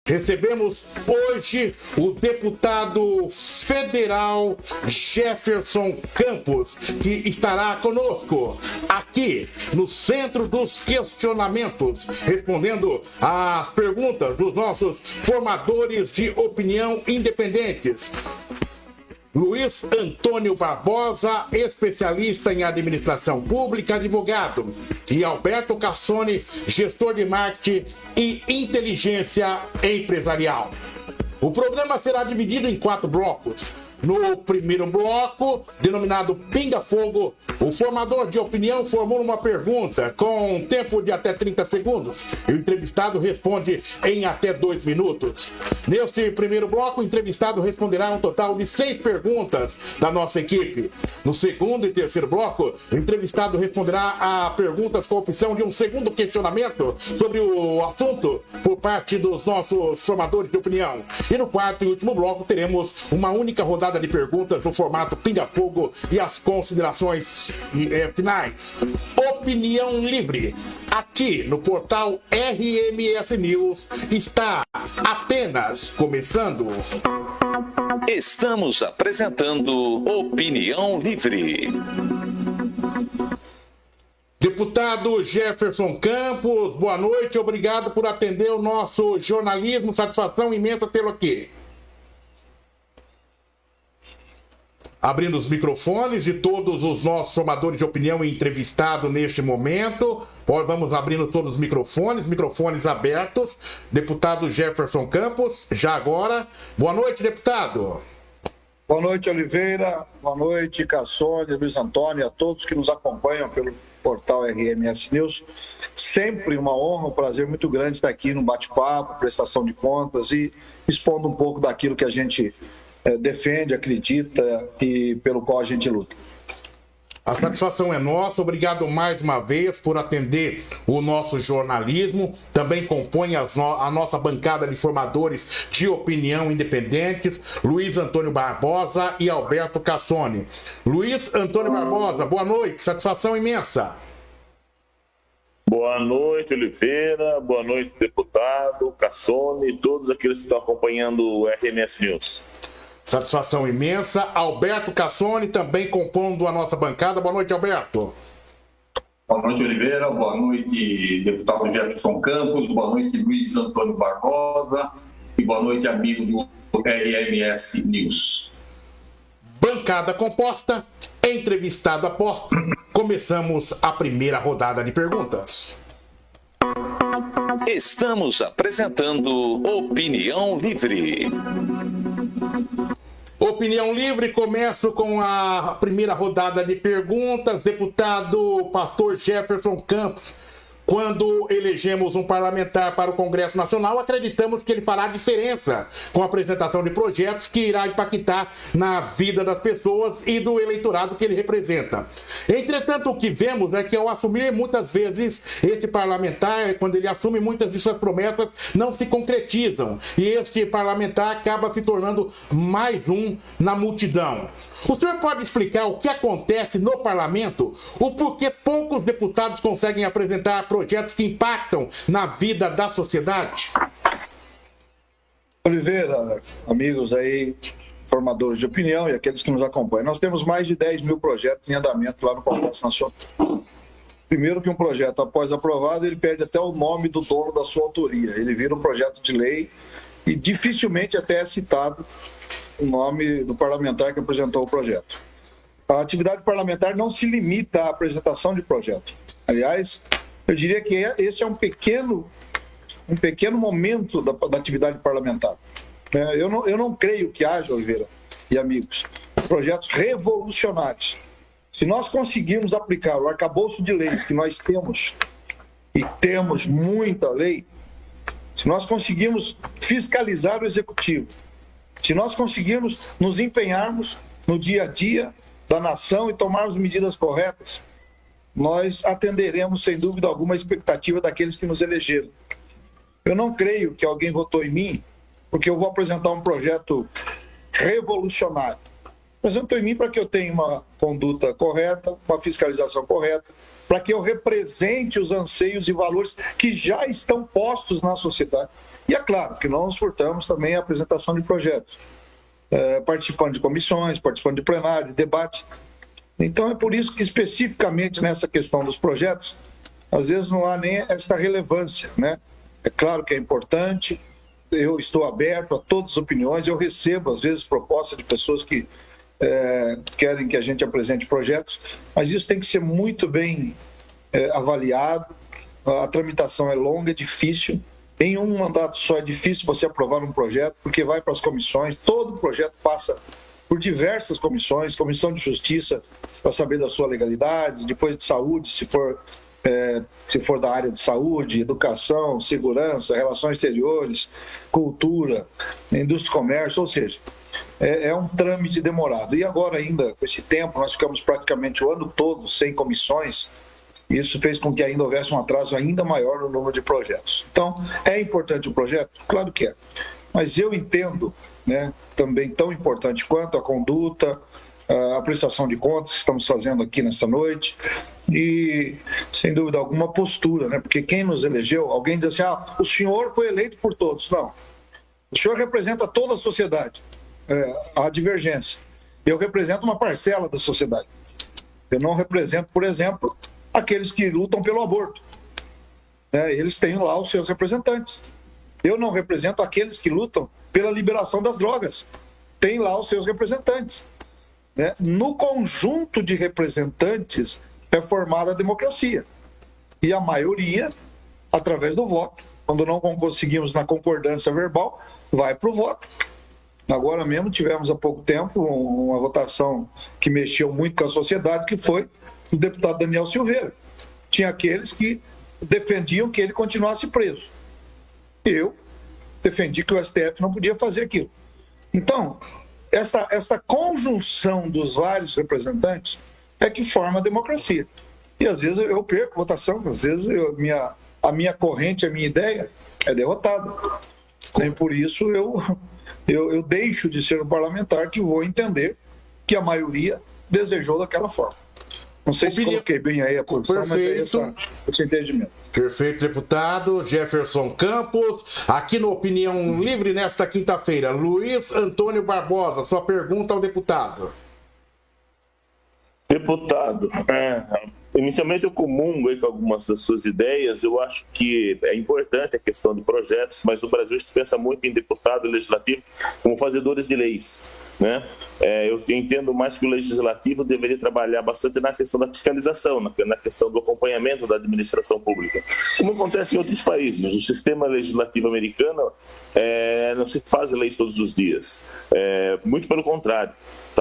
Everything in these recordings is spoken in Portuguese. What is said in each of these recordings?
Recebemos hoje o deputado federal Jefferson Campos, que estará conosco aqui no Centro dos Questionamentos, respondendo às perguntas dos nossos formadores de opinião independentes. Luiz Antônio Barbosa, especialista em administração pública, advogado. E Alberto Cassoni, gestor de marketing e inteligência empresarial. O programa será dividido em 4 blocos. No primeiro bloco, denominado Pinga Fogo, o formador de opinião formula uma pergunta com um tempo de até 30 segundos. E o entrevistado responde em até 2 minutos. Neste primeiro bloco, o entrevistado responderá um total de 6 perguntas da nossa equipe. No segundo e terceiro bloco, o entrevistado responderá a perguntas com a opção de um segundo questionamento sobre o assunto por parte dos nossos formadores de opinião. E no quarto e último bloco, teremos uma única rodada de perguntas no formato Pinga Fogo e as considerações finais. Opinião livre. Aqui no portal RMS News está apenas começando. Estamos apresentando Opinião Livre. Deputado Jefferson Campos, boa noite, obrigado por atender o nosso jornalismo, satisfação imensa tê-lo aqui. Abrindo os microfones de todos os nossos formadores de opinião e entrevistados neste momento. Vamos abrindo todos os microfones abertos. Deputado Jefferson Campos, já agora. Boa noite, deputado. Boa noite, Oliveira. Boa noite, Cassoni, Luiz Antônio, a todos que nos acompanham pelo portal RMS News. Sempre uma honra, um prazer muito grande estar aqui no bate-papo, prestação de contas e expondo um pouco daquilo que a gente defende, acredita e pelo qual a gente luta. A satisfação é nossa, obrigado mais uma vez por atender o nosso jornalismo, também compõe a nossa bancada de formadores de opinião independentes, Luiz Antônio Barbosa e Alberto Cassoni. Luiz Antônio Barbosa, boa noite, satisfação imensa. Boa noite, Oliveira, boa noite, deputado, Cassoni e todos aqueles que estão acompanhando o RMS News. Satisfação imensa. Alberto Cassoni também compondo a nossa bancada. Boa noite, Alberto. Boa noite, Oliveira. Boa noite, deputado Jefferson Campos. Boa noite, Luiz Antônio Barbosa. E boa noite, amigo do RMS News. Bancada composta, entrevistado aposto. Começamos a primeira rodada de perguntas. Estamos apresentando Opinião Livre. Opinião Livre, começo com a primeira rodada de perguntas. Deputado Pastor Jefferson Campos, quando elegemos um parlamentar para o Congresso Nacional, acreditamos que ele fará diferença com a apresentação de projetos que irá impactar na vida das pessoas e do eleitorado que ele representa. Entretanto, o que vemos é que ao assumir muitas vezes esse parlamentar, quando ele assume, muitas de suas promessas não se concretizam. E este parlamentar acaba se tornando mais um na multidão. O senhor pode explicar o que acontece no parlamento? O porquê poucos deputados conseguem apresentar projetos que impactam na vida da sociedade? Oliveira, amigos aí, formadores de opinião e aqueles que nos acompanham, nós temos mais de 10 mil projetos em andamento lá no Congresso Nacional. Primeiro que um projeto, após aprovado, ele perde até o nome do dono da sua autoria. Ele vira um projeto de lei e dificilmente até é citado o nome do parlamentar que apresentou o projeto. A atividade parlamentar não se limita à apresentação de projeto. Aliás, eu diria que esse é um pequeno momento da atividade parlamentar. Eu não creio que haja, Oliveira e amigos, projetos revolucionários. Se nós conseguirmos aplicar o arcabouço de leis que nós temos, e temos muita lei, se nós conseguirmos fiscalizar o executivo, se nós conseguirmos nos empenharmos no dia a dia da nação e tomarmos medidas corretas, nós atenderemos, sem dúvida alguma, a expectativa daqueles que nos elegeram. Eu não creio que alguém votou em mim porque eu vou apresentar um projeto revolucionário. Apresentou em mim para que eu tenha uma conduta correta, uma fiscalização correta, para que eu represente os anseios e valores que já estão postos na sociedade. E é claro que nós furtamos também a apresentação de projetos, participando de comissões, participando de plenário, de debates. Então é por isso que especificamente nessa questão dos projetos, às vezes não há nem essa relevância, né? É claro que é importante, eu estou aberto a todas as opiniões, eu recebo às vezes propostas de pessoas que querem que a gente apresente projetos, mas isso tem que ser muito bem avaliado, a tramitação é longa, é difícil. Em um mandato só é difícil você aprovar um projeto, porque vai para as comissões, todo projeto passa por diversas comissões, comissão de justiça para saber da sua legalidade, depois de saúde, se for da área de saúde, educação, segurança, relações exteriores, cultura, indústria e comércio, ou seja, é um trâmite demorado. E agora ainda, com esse tempo, nós ficamos praticamente o ano todo sem comissões. Isso fez com que ainda houvesse um atraso ainda maior no número de projetos. Então, é importante o projeto? Claro que é. Mas eu entendo, né, também tão importante quanto a conduta, a prestação de contas que estamos fazendo aqui nessa noite e, sem dúvida alguma, postura, né? Porque quem nos elegeu, alguém diz assim, o senhor foi eleito por todos. Não. O senhor representa toda a sociedade. Há divergência. Eu represento uma parcela da sociedade. Eu não represento, por exemplo, aqueles que lutam pelo aborto. Eles têm lá os seus representantes. Eu não represento aqueles que lutam pela liberação das drogas. Tem lá os seus representantes. No conjunto de representantes é formada a democracia. E a maioria, através do voto. Quando não conseguimos na concordância verbal, vai para o voto. Agora mesmo tivemos há pouco tempo uma votação que mexeu muito com a sociedade, que foi o deputado Daniel Silveira. Tinha aqueles que defendiam que ele continuasse preso. Eu defendi que o STF não podia fazer aquilo. Então, essa conjunção dos vários representantes é que forma a democracia. E às vezes eu perco votação, às vezes a minha corrente, a minha ideia é derrotada. Nem por isso eu deixo de ser um parlamentar que vou entender que a maioria desejou daquela forma. Não sei se coloquei bem aí a posição, Perfeito. Mas é esse entendimento. Perfeito, deputado Jefferson Campos. Aqui no Opinião Livre, nesta quinta-feira, Luiz Antônio Barbosa, sua pergunta ao deputado. Deputado, inicialmente eu comungo aí com algumas das suas ideias. Eu acho que é importante a questão de projetos, mas no Brasil a gente pensa muito em deputado e legislativo como fazedores de leis, né? Eu entendo mais que o legislativo deveria trabalhar bastante na questão da fiscalização, na questão do acompanhamento da administração pública, como acontece em outros países. O sistema legislativo americano não se faz leis todos os dias, muito pelo contrário.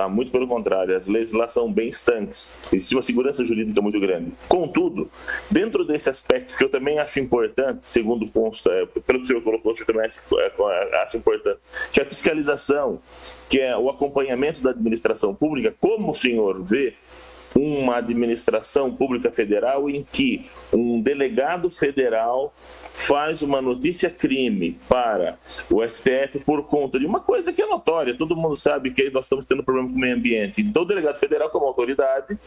Muito pelo contrário, as leis lá são bem estanques, existe uma segurança jurídica muito grande. Contudo, dentro desse aspecto que eu também acho importante, segundo consta, pelo que o senhor colocou, eu também acho importante, que a fiscalização, que é o acompanhamento da administração pública, como o senhor vê uma administração pública federal em que um delegado federal faz uma notícia crime para o STF por conta de uma coisa que é notória, todo mundo sabe que nós estamos tendo problema com o meio ambiente. Então o delegado federal, como autoridade,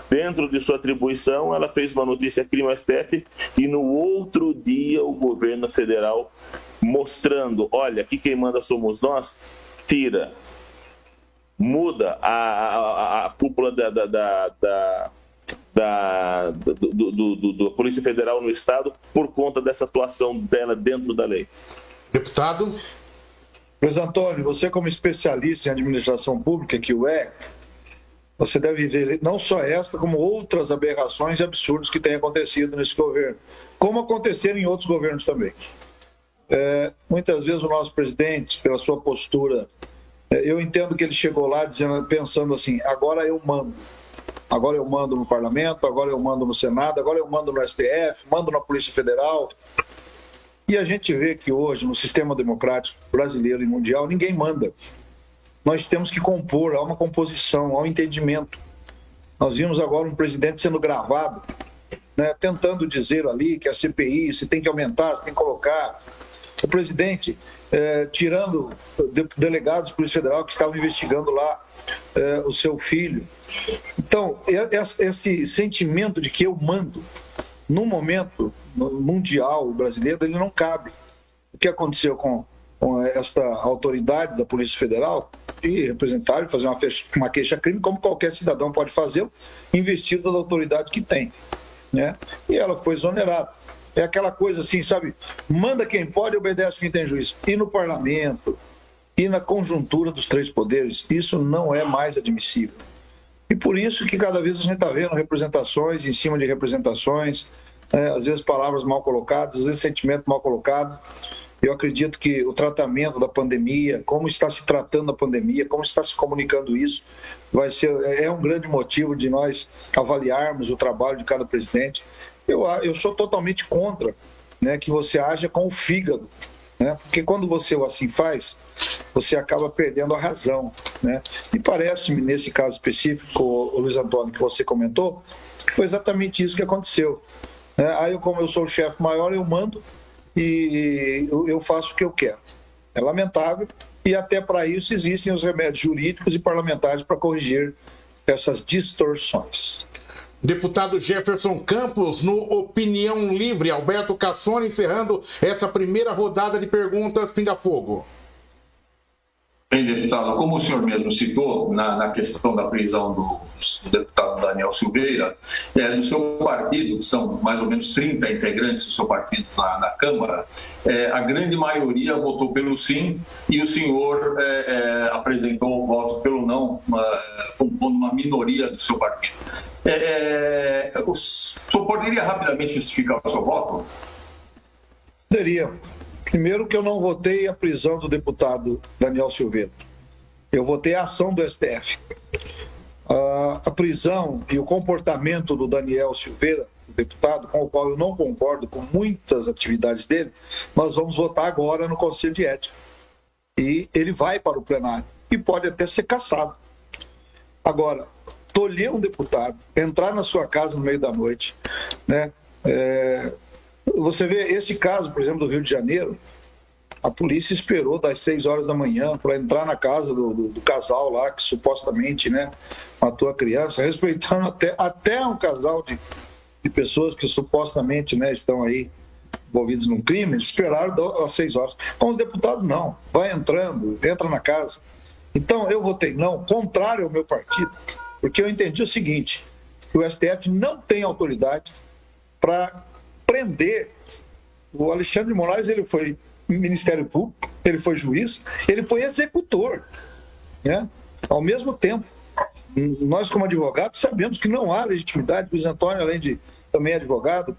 dentro de sua atribuição, ela fez uma notícia crime ao STF e no outro dia o governo federal mostrando, olha, aqui quem manda somos nós, tira, muda a cúpula da Polícia Federal no Estado por conta dessa atuação dela dentro da lei. Deputado. Luiz Antônio, você como especialista em administração pública, que o você deve ver não só esta, como outras aberrações e absurdos que têm acontecido nesse governo, como aconteceram em outros governos também. Muitas vezes o nosso presidente, pela sua postura, eu entendo que ele chegou lá pensando assim, agora eu mando. Agora eu mando no Parlamento, agora eu mando no Senado, agora eu mando no STF, mando na Polícia Federal. E a gente vê que hoje, no sistema democrático brasileiro e mundial, ninguém manda. Nós temos que compor, há uma composição, há um entendimento. Nós vimos agora um presidente sendo gravado, né, tentando dizer ali que a CPI se tem que aumentar, se tem que colocar. o presidente tirando delegados da Polícia Federal que estavam investigando lá o seu filho. Então, esse sentimento de que eu mando, num momento mundial brasileiro, ele não cabe. O que aconteceu com esta autoridade da Polícia Federal, de representar e fazer uma queixa-crime, como qualquer cidadão pode fazê-lo, investido da autoridade que tem, né? E ela foi exonerada. É aquela coisa assim, sabe? Manda quem pode, obedece quem tem juízo. E no parlamento, e na conjuntura dos três poderes, isso não é mais admissível. E por isso que cada vez a gente está vendo representações em cima de representações, às vezes palavras mal colocadas, às vezes sentimento mal colocado. Eu acredito que o tratamento da pandemia, como está se tratando a pandemia, como está se comunicando isso, é um grande motivo de nós avaliarmos o trabalho de cada presidente. Eu sou totalmente contra, né, que você haja com o fígado, né, porque quando você assim faz, você acaba perdendo a razão, né? E parece-me, nesse caso específico, o Luiz Antônio, que você comentou, que foi exatamente isso que aconteceu, né? Aí, como eu sou o chefe maior, eu mando e eu faço o que eu quero. É lamentável, e até para isso existem os remédios jurídicos e parlamentares para corrigir essas distorções. Deputado Jefferson Campos, no Opinião Livre. Alberto Cassone encerrando essa primeira rodada de perguntas. Pinga Fogo. Bem, deputado, como o senhor mesmo citou na questão da prisão do deputado Daniel Silveira, do seu partido, que são mais ou menos 30 integrantes do seu partido na Câmara, a grande maioria votou pelo sim e o senhor apresentou o voto pelo não, compondo uma minoria do seu partido. O senhor poderia rapidamente justificar o seu voto? Poderia. Primeiro que eu não votei a prisão do deputado Daniel Silveira. Eu votei a ação do STF. A prisão e o comportamento do Daniel Silveira, o deputado, com o qual eu não concordo com muitas atividades dele, nós vamos votar agora no Conselho de Ética. E ele vai para o plenário e pode até ser cassado. Agora, tolher um deputado, entrar na sua casa no meio da noite, né? Você vê esse caso, por exemplo, do Rio de Janeiro, a polícia esperou das 6 horas da manhã para entrar na casa do casal lá, que supostamente, né, matou a criança, respeitando até um casal de pessoas que supostamente, né, estão aí envolvidos num crime. Eles esperaram às 6 horas. Com os deputados, não. Vai entrando, entra na casa. Então, eu votei não, contrário ao meu partido, porque eu entendi o seguinte, que o STF não tem autoridade para prender. O Alexandre de Moraes, ele foi Ministério Público, ele foi juiz, ele foi executor, né? Ao mesmo tempo, nós como advogados sabemos que não há legitimidade. Luiz Antônio, além de também advogado,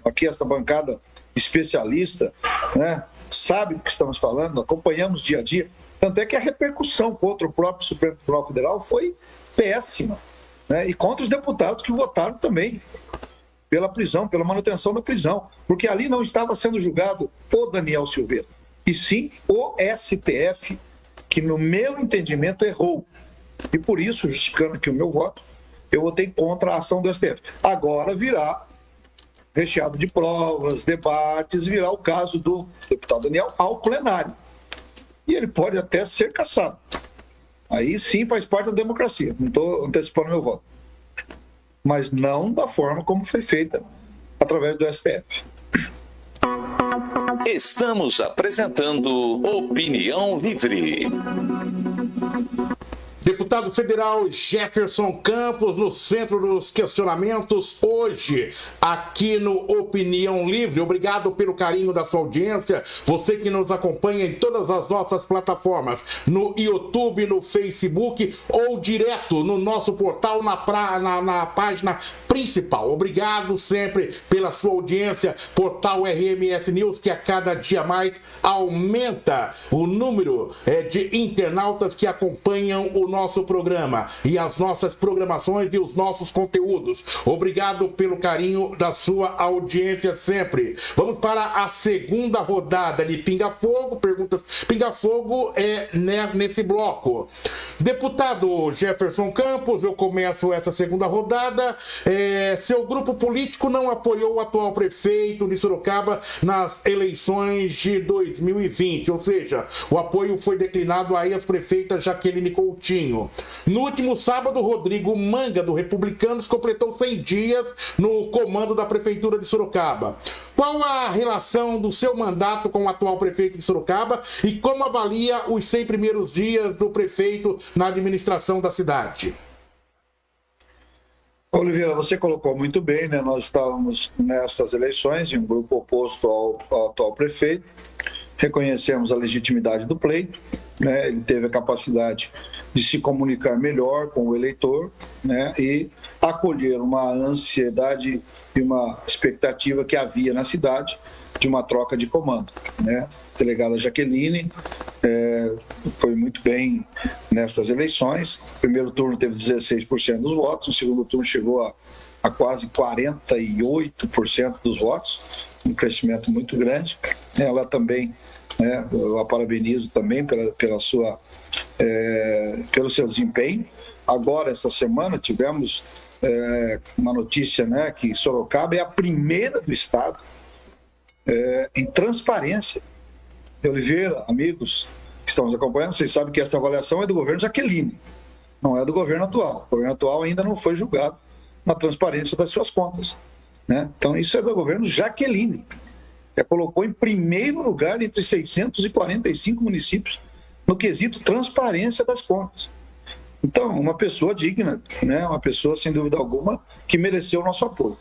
aqui essa bancada especialista, né, sabe do que estamos falando, acompanhamos dia a dia, tanto é que a repercussão contra o próprio Supremo Tribunal Federal foi péssima, né? E contra os deputados que votaram também pela prisão, pela manutenção da prisão, porque ali não estava sendo julgado o Daniel Silveira, e sim o STF, que no meu entendimento errou. E por isso, justificando aqui o meu voto, eu votei contra a ação do STF. Agora virá recheado de provas, debates, virá o caso do deputado Daniel ao plenário. E ele pode até ser cassado. Aí sim faz parte da democracia, não estou antecipando meu voto. Mas não da forma como foi feita através do STF. Estamos apresentando Opinião Livre. Deputado federal Jefferson Campos, no centro dos questionamentos, hoje, aqui no Opinião Livre. Obrigado pelo carinho da sua audiência. Você que nos acompanha em todas as nossas plataformas, no YouTube, no Facebook ou direto no nosso portal, na página principal. Obrigado sempre pela sua audiência. Portal RMS News, que a cada dia mais aumenta o número de internautas que acompanham o nosso programa e as nossas programações e os nossos conteúdos. Obrigado pelo carinho da sua audiência sempre. Vamos para a segunda rodada de Pinga Fogo. Perguntas Pinga Fogo nesse bloco. Deputado Jefferson Campos, eu começo essa segunda rodada. Seu grupo político não apoiou o atual prefeito de Sorocaba nas eleições de 2020, ou seja, o apoio foi declinado à ex-prefeita Jaqueline Coutinho. No último sábado, Rodrigo Manga, do Republicanos, completou 100 dias no comando da prefeitura de Sorocaba. Qual a relação do seu mandato com o atual prefeito de Sorocaba e como avalia os 100 primeiros dias do prefeito na administração da cidade? Oliveira, você colocou muito bem, né? Nós estávamos nessas eleições em um grupo oposto ao atual prefeito, reconhecemos a legitimidade do pleito, né? Ele teve a capacidade de se comunicar melhor com o eleitor, né? E acolher uma ansiedade e uma expectativa que havia na cidade de uma troca de comando, né? A delegada Jaqueline foi muito bem nessas eleições. No primeiro turno teve 16% dos votos, no segundo turno chegou a quase 48% dos votos, um crescimento muito grande. Ela também, né, eu a parabenizo também pelo seu desempenho. Agora, esta semana, tivemos uma notícia, né, que Sorocaba é a primeira do estado em transparência. Oliveira, amigos que estão nos acompanhando, vocês sabem que essa avaliação é do governo Jaqueline, não é do governo atual. O governo atual ainda não foi julgado na transparência das suas contas, né? Então, isso é do governo Jaqueline. Ela colocou em primeiro lugar entre 645 municípios no quesito transparência das contas. Então, uma pessoa digna, né? Uma pessoa, sem dúvida alguma, que mereceu o nosso apoio.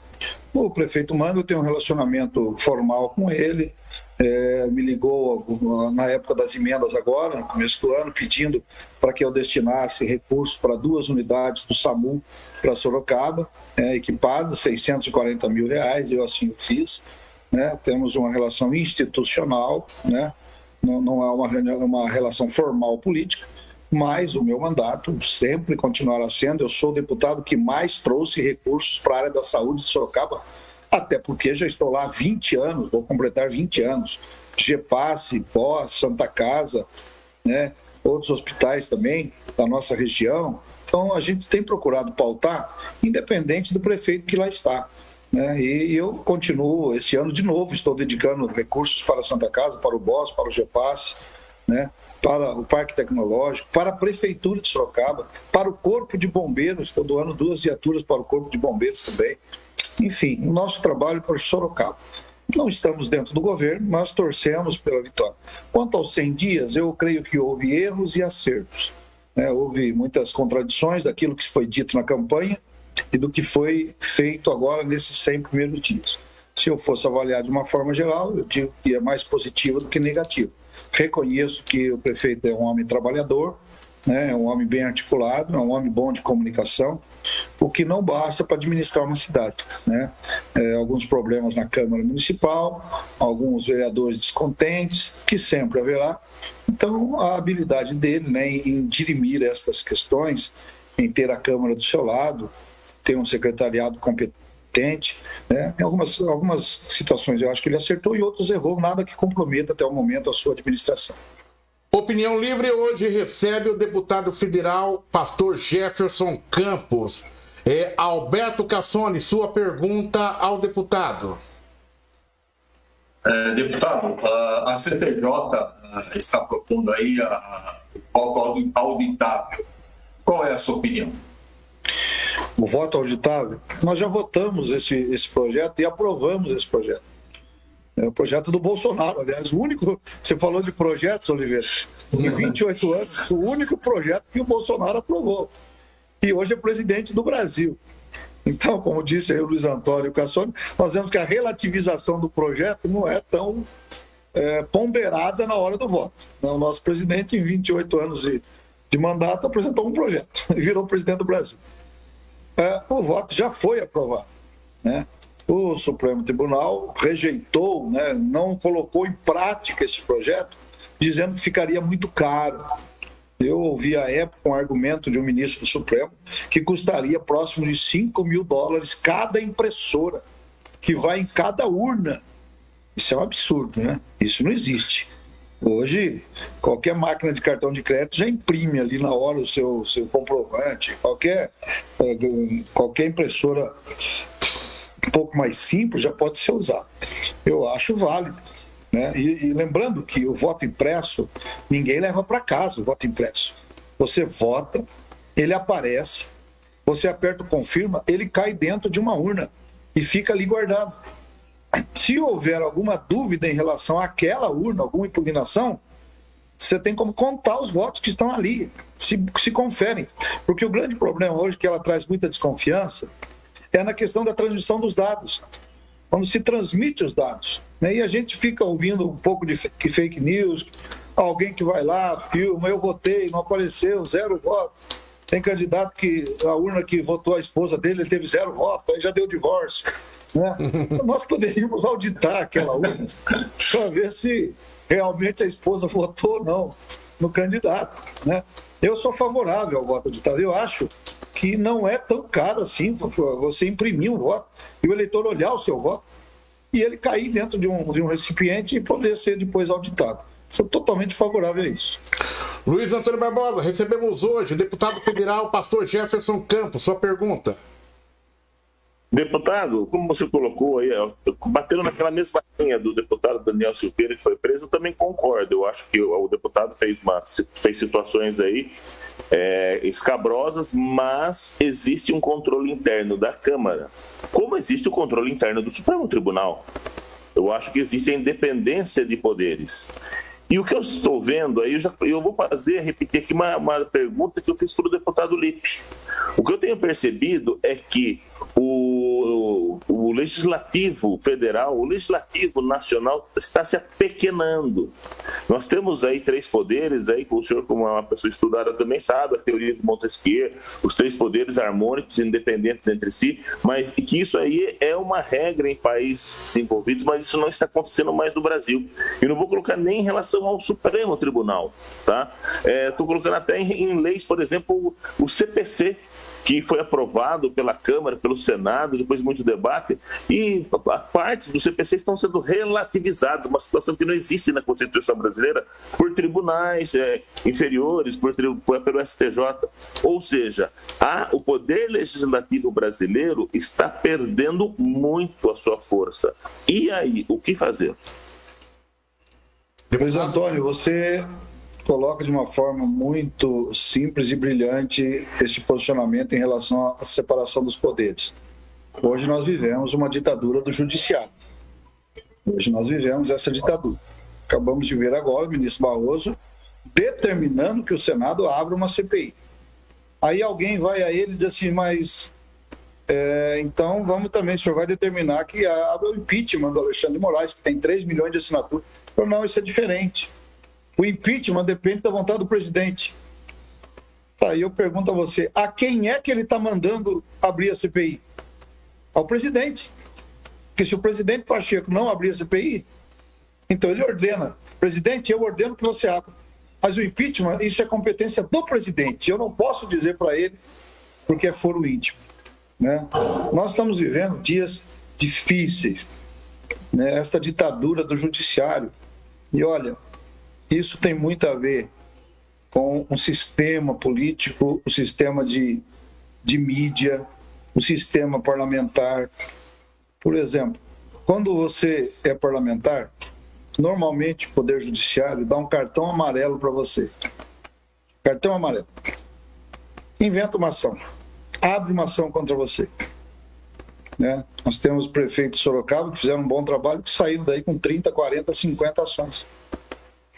O prefeito Manga, eu tenho um relacionamento formal com ele, me ligou na época das emendas agora, no começo do ano, pedindo para que eu destinasse recursos para 2 unidades do SAMU para Sorocaba, equipadas, R$640 mil, eu assim o fiz, né? Temos uma relação institucional, né? Não é uma relação formal política, mas o meu mandato sempre continuará sendo. Eu sou o deputado que mais trouxe recursos para a área da saúde de Sorocaba, até porque já estou lá há 20 anos, vou completar 20 anos. GEPAS, POS, Santa Casa, né? Outros hospitais também da nossa região. Então, a gente tem procurado pautar, independente do prefeito que lá está, né? E eu continuo, esse ano de novo, estou dedicando recursos para a Santa Casa, para o BOS, para o GEPAS, né? Para o Parque Tecnológico, para a Prefeitura de Sorocaba, para o Corpo de Bombeiros, estou doando 2 viaturas para o Corpo de Bombeiros também. Enfim, o nosso trabalho para Sorocaba. Não estamos dentro do governo, mas torcemos pela vitória. Quanto aos 100 dias, eu creio que houve erros e acertos, né? Houve muitas contradições daquilo que foi dito na campanha e do que foi feito agora nesses 100 primeiros dias. Se eu fosse avaliar de uma forma geral, eu digo que é mais positivo do que negativo. Reconheço que o prefeito é um homem trabalhador, né? É um homem bem articulado, é um homem bom de comunicação, o que não basta para administrar uma cidade, né? Alguns problemas na Câmara Municipal, alguns vereadores descontentes, que sempre haverá. Então, a habilidade dele, né, em dirimir estas questões, em ter a Câmara do seu lado, ter um secretariado competente, né? Em algumas situações eu acho que ele acertou e outras errou, nada que comprometa até o momento a sua administração. Opinião Livre hoje recebe o deputado federal Pastor Jefferson Campos. Alberto Cassone, sua pergunta ao deputado. Deputado, a CCJ está propondo aí o voto auditável. Qual é a sua opinião? O voto auditável? Nós já votamos esse projeto e aprovamos esse projeto. É o projeto do Bolsonaro, aliás, o único, você falou de projetos, Oliveira, em 28 anos, o único projeto que o Bolsonaro aprovou. E hoje é presidente do Brasil. Então, como disse aí o Luiz Antônio Cassone, nós vemos que a relativização do projeto não é tão ponderada na hora do voto. O nosso presidente, em 28 anos de mandato, apresentou um projeto e virou presidente do Brasil. O voto já foi aprovado, né? O Supremo Tribunal rejeitou, né, não colocou em prática esse projeto, dizendo que ficaria muito caro. Eu ouvi à época um argumento de um ministro do Supremo que custaria próximo de $5 mil cada impressora, que vai em cada urna. Isso é um absurdo, né? Isso não existe. Hoje, qualquer máquina de cartão de crédito já imprime ali na hora o seu comprovante. Qualquer impressora um pouco mais simples já pode ser usada. Eu acho válido. Né? E lembrando que o voto impresso, ninguém leva para casa o voto impresso. Você vota, ele aparece, você aperta o confirma, ele cai dentro de uma urna e fica ali guardado. Se houver alguma dúvida em relação àquela urna, alguma impugnação, você tem como contar os votos que estão ali, se conferem. Porque o grande problema hoje, que ela traz muita desconfiança, é na questão da transmissão dos dados. Quando se transmite os dados, né? E a gente fica ouvindo um pouco de fake news, alguém que vai lá, filma, eu votei, não apareceu, 0 votos. Tem candidato que a urna que votou a esposa dele, ele teve 0 votos, aí já deu divórcio. Né? Nós poderíamos auditar aquela urna para ver se realmente a esposa votou ou não no candidato. Né? Eu sou favorável ao voto auditado. Eu acho que não é tão caro assim você imprimir um voto e o eleitor olhar o seu voto e ele cair dentro de um recipiente e poder ser depois auditado. Sou totalmente favorável a isso. Luiz Antônio Barbosa, recebemos hoje o deputado federal, pastor Jefferson Campos. Sua pergunta. Deputado, como você colocou aí, batendo naquela mesma linha do deputado Daniel Silveira, que foi preso, eu também concordo. Eu acho que o deputado fez situações aí escabrosas, mas existe um controle interno da Câmara, como existe o controle interno do Supremo Tribunal. Eu acho que existe a independência de poderes. E o que eu estou vendo aí, eu vou repetir aqui uma pergunta que eu fiz para o deputado Lippe. O que eu tenho percebido é que o legislativo federal, o legislativo nacional está se apequenando. Nós temos aí 3 poderes, aí, o senhor, como é uma pessoa estudada, também sabe a teoria de Montesquieu, os 3 poderes harmônicos, independentes entre si, mas que isso aí é uma regra em países desenvolvidos, mas isso não está acontecendo mais no Brasil. E não vou colocar nem em relação ao Supremo Tribunal, tá? Estou colocando até em leis, por exemplo, o CPC, que foi aprovado pela Câmara, pelo Senado, depois de muito debate, e partes do CPC estão sendo relativizadas, uma situação que não existe na Constituição brasileira, por tribunais inferiores, pelo STJ. Ou seja, o poder legislativo brasileiro está perdendo muito a sua força. E aí, o que fazer? Luiz Antônio, você coloca de uma forma muito simples e brilhante esse posicionamento em relação à separação dos poderes. Hoje nós vivemos uma ditadura do judiciário. Hoje nós vivemos essa ditadura. Acabamos de ver agora o ministro Barroso determinando que o Senado abra uma CPI. Aí alguém vai a ele e diz assim, mas então vamos também, o senhor vai determinar que abra o impeachment do Alexandre de Moraes, que tem 3 milhões de assinaturas. Eu, não, isso é diferente. O impeachment depende da vontade do presidente. Aí eu pergunto a você, a quem é que ele está mandando abrir a CPI? Ao presidente. Porque se o presidente Pacheco não abrir a CPI, então ele ordena, presidente, eu ordeno que você abra. Mas o impeachment, isso é competência do presidente. Eu não posso dizer para ele, porque é foro íntimo. Né? Nós estamos vivendo dias difíceis, né? Esta ditadura do judiciário. E olha, isso tem muito a ver com um sistema político, o sistema de mídia, o sistema parlamentar. Por exemplo, quando você é parlamentar, normalmente o Poder Judiciário dá um cartão amarelo para você. Cartão amarelo. Inventa uma ação. Abre uma ação contra você. Né? Nós temos prefeitos de Sorocaba que fizeram um bom trabalho, que saíram daí com 30, 40, 50 ações.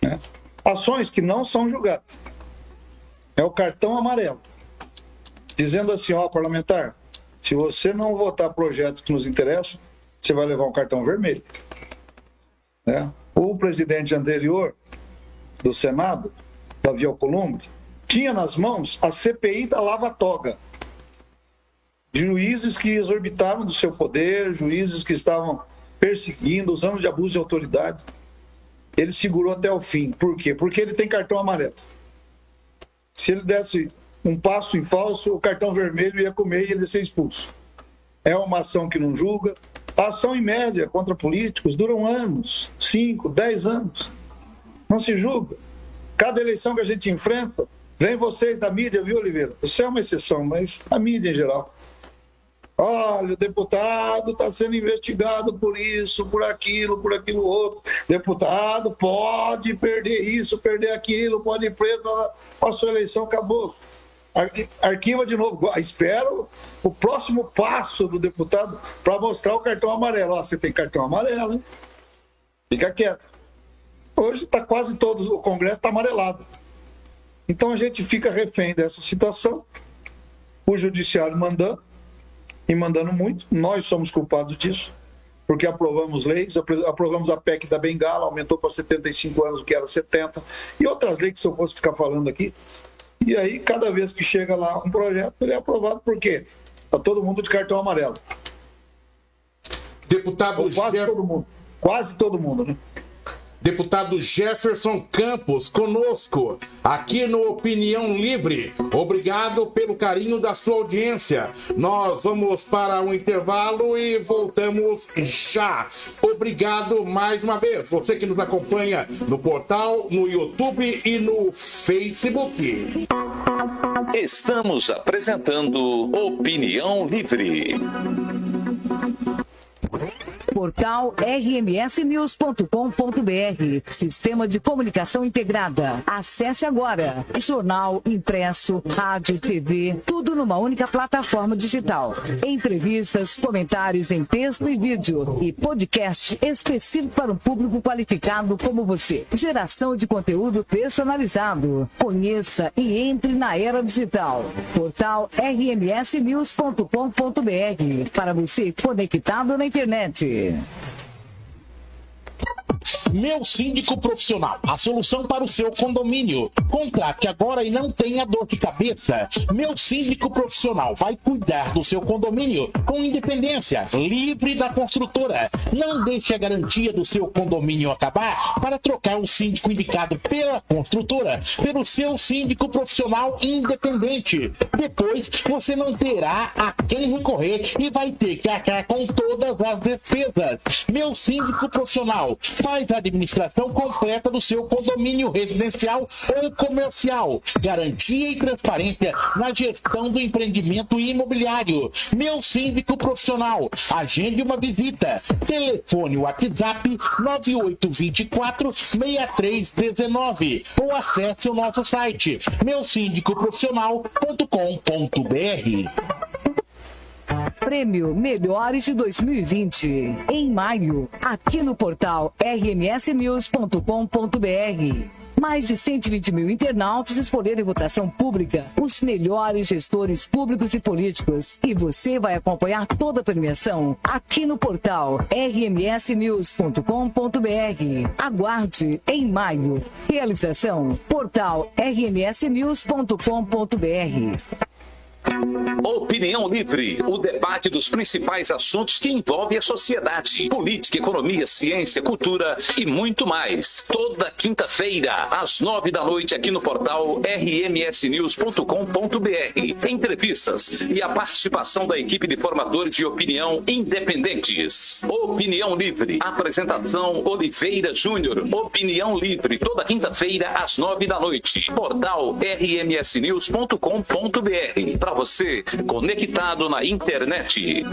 Né? Ações que não são julgadas. É o cartão amarelo. Dizendo assim, ó, parlamentar, se você não votar projetos que nos interessam, você vai levar um cartão vermelho. Né? O presidente anterior do Senado, Davi Alcolumbre, tinha nas mãos a CPI da lava-toga. Juízes que exorbitaram do seu poder, juízes que estavam perseguindo, usando de abuso de autoridade. Ele segurou até o fim. Por quê? Porque ele tem cartão amarelo. Se ele desse um passo em falso, o cartão vermelho ia comer e ele ia ser expulso. É uma ação que não julga. A ação, em média, contra políticos duram anos, 5, 10 anos. Não se julga. Cada eleição que a gente enfrenta, vem vocês da mídia, viu, Oliveira? Você é uma exceção, mas a mídia em geral. Olha, o deputado está sendo investigado por isso, por aquilo outro. Deputado pode perder isso, perder aquilo, pode ir preso, passou a eleição, acabou. Arquiva de novo. Espero o próximo passo do deputado para mostrar o cartão amarelo. Você tem cartão amarelo, hein? Fica quieto. Hoje está quase todo o Congresso está amarelado. Então a gente fica refém dessa situação. O Judiciário mandando, e mandando muito. Nós somos culpados disso, porque aprovamos leis, aprovamos a PEC da Bengala, aumentou para 75 anos, o que era 70, e outras leis que se eu fosse ficar falando aqui. E aí, cada vez que chega lá um projeto, ele é aprovado. Por quê? Está todo mundo de cartão amarelo. Deputado Quase todo mundo, né? Deputado Jefferson Campos, conosco, aqui no Opinião Livre. Obrigado pelo carinho da sua audiência. Nós vamos para um intervalo e voltamos já. Obrigado mais uma vez. Você que nos acompanha no portal, no YouTube e no Facebook. Estamos apresentando Opinião Livre. Portal rmsnews.com.br. Sistema de comunicação integrada. Acesse agora. Jornal, impresso, rádio, TV, tudo numa única plataforma digital. Entrevistas, comentários em texto e vídeo. E podcast específico para um público qualificado como você. Geração de conteúdo personalizado. Conheça e entre na era digital. Portal rmsnews.com.br. Para você conectado na internet. Meu Síndico Profissional, a solução para o seu condomínio. Contrate agora e não tenha dor de cabeça. Meu Síndico Profissional vai cuidar do seu condomínio com independência, livre da construtora. Não deixe a garantia do seu condomínio acabar para trocar o síndico indicado pela construtora pelo seu síndico profissional independente. Depois você não terá a quem recorrer e vai ter que arcar com todas as despesas. Meu Síndico Profissional faz a administração completa do seu condomínio residencial ou comercial. Garantia e transparência na gestão do empreendimento imobiliário. Meu Síndico Profissional. Agende uma visita. Telefone WhatsApp 9824-6319 ou acesse o nosso site meusíndicoprofissional.com.br. Prêmio Melhores de 2020. Em maio, aqui no portal rmsnews.com.br. Mais de 120 mil internautas escolheram em votação pública os melhores gestores públicos e políticos. E você vai acompanhar toda a premiação aqui no portal rmsnews.com.br. Aguarde em maio. Realização: portal rmsnews.com.br. Opinião Livre, o debate dos principais assuntos que envolvem a sociedade, política, economia, ciência, cultura e muito mais. Toda quinta-feira, às 21h, aqui no portal rmsnews.com.br. Entrevistas e a participação da equipe de formadores de opinião independentes. Opinião Livre, apresentação Oliveira Júnior. Opinião Livre, toda quinta-feira, às 21h. Portal rmsnews.com.br. Para você, conectado na internet.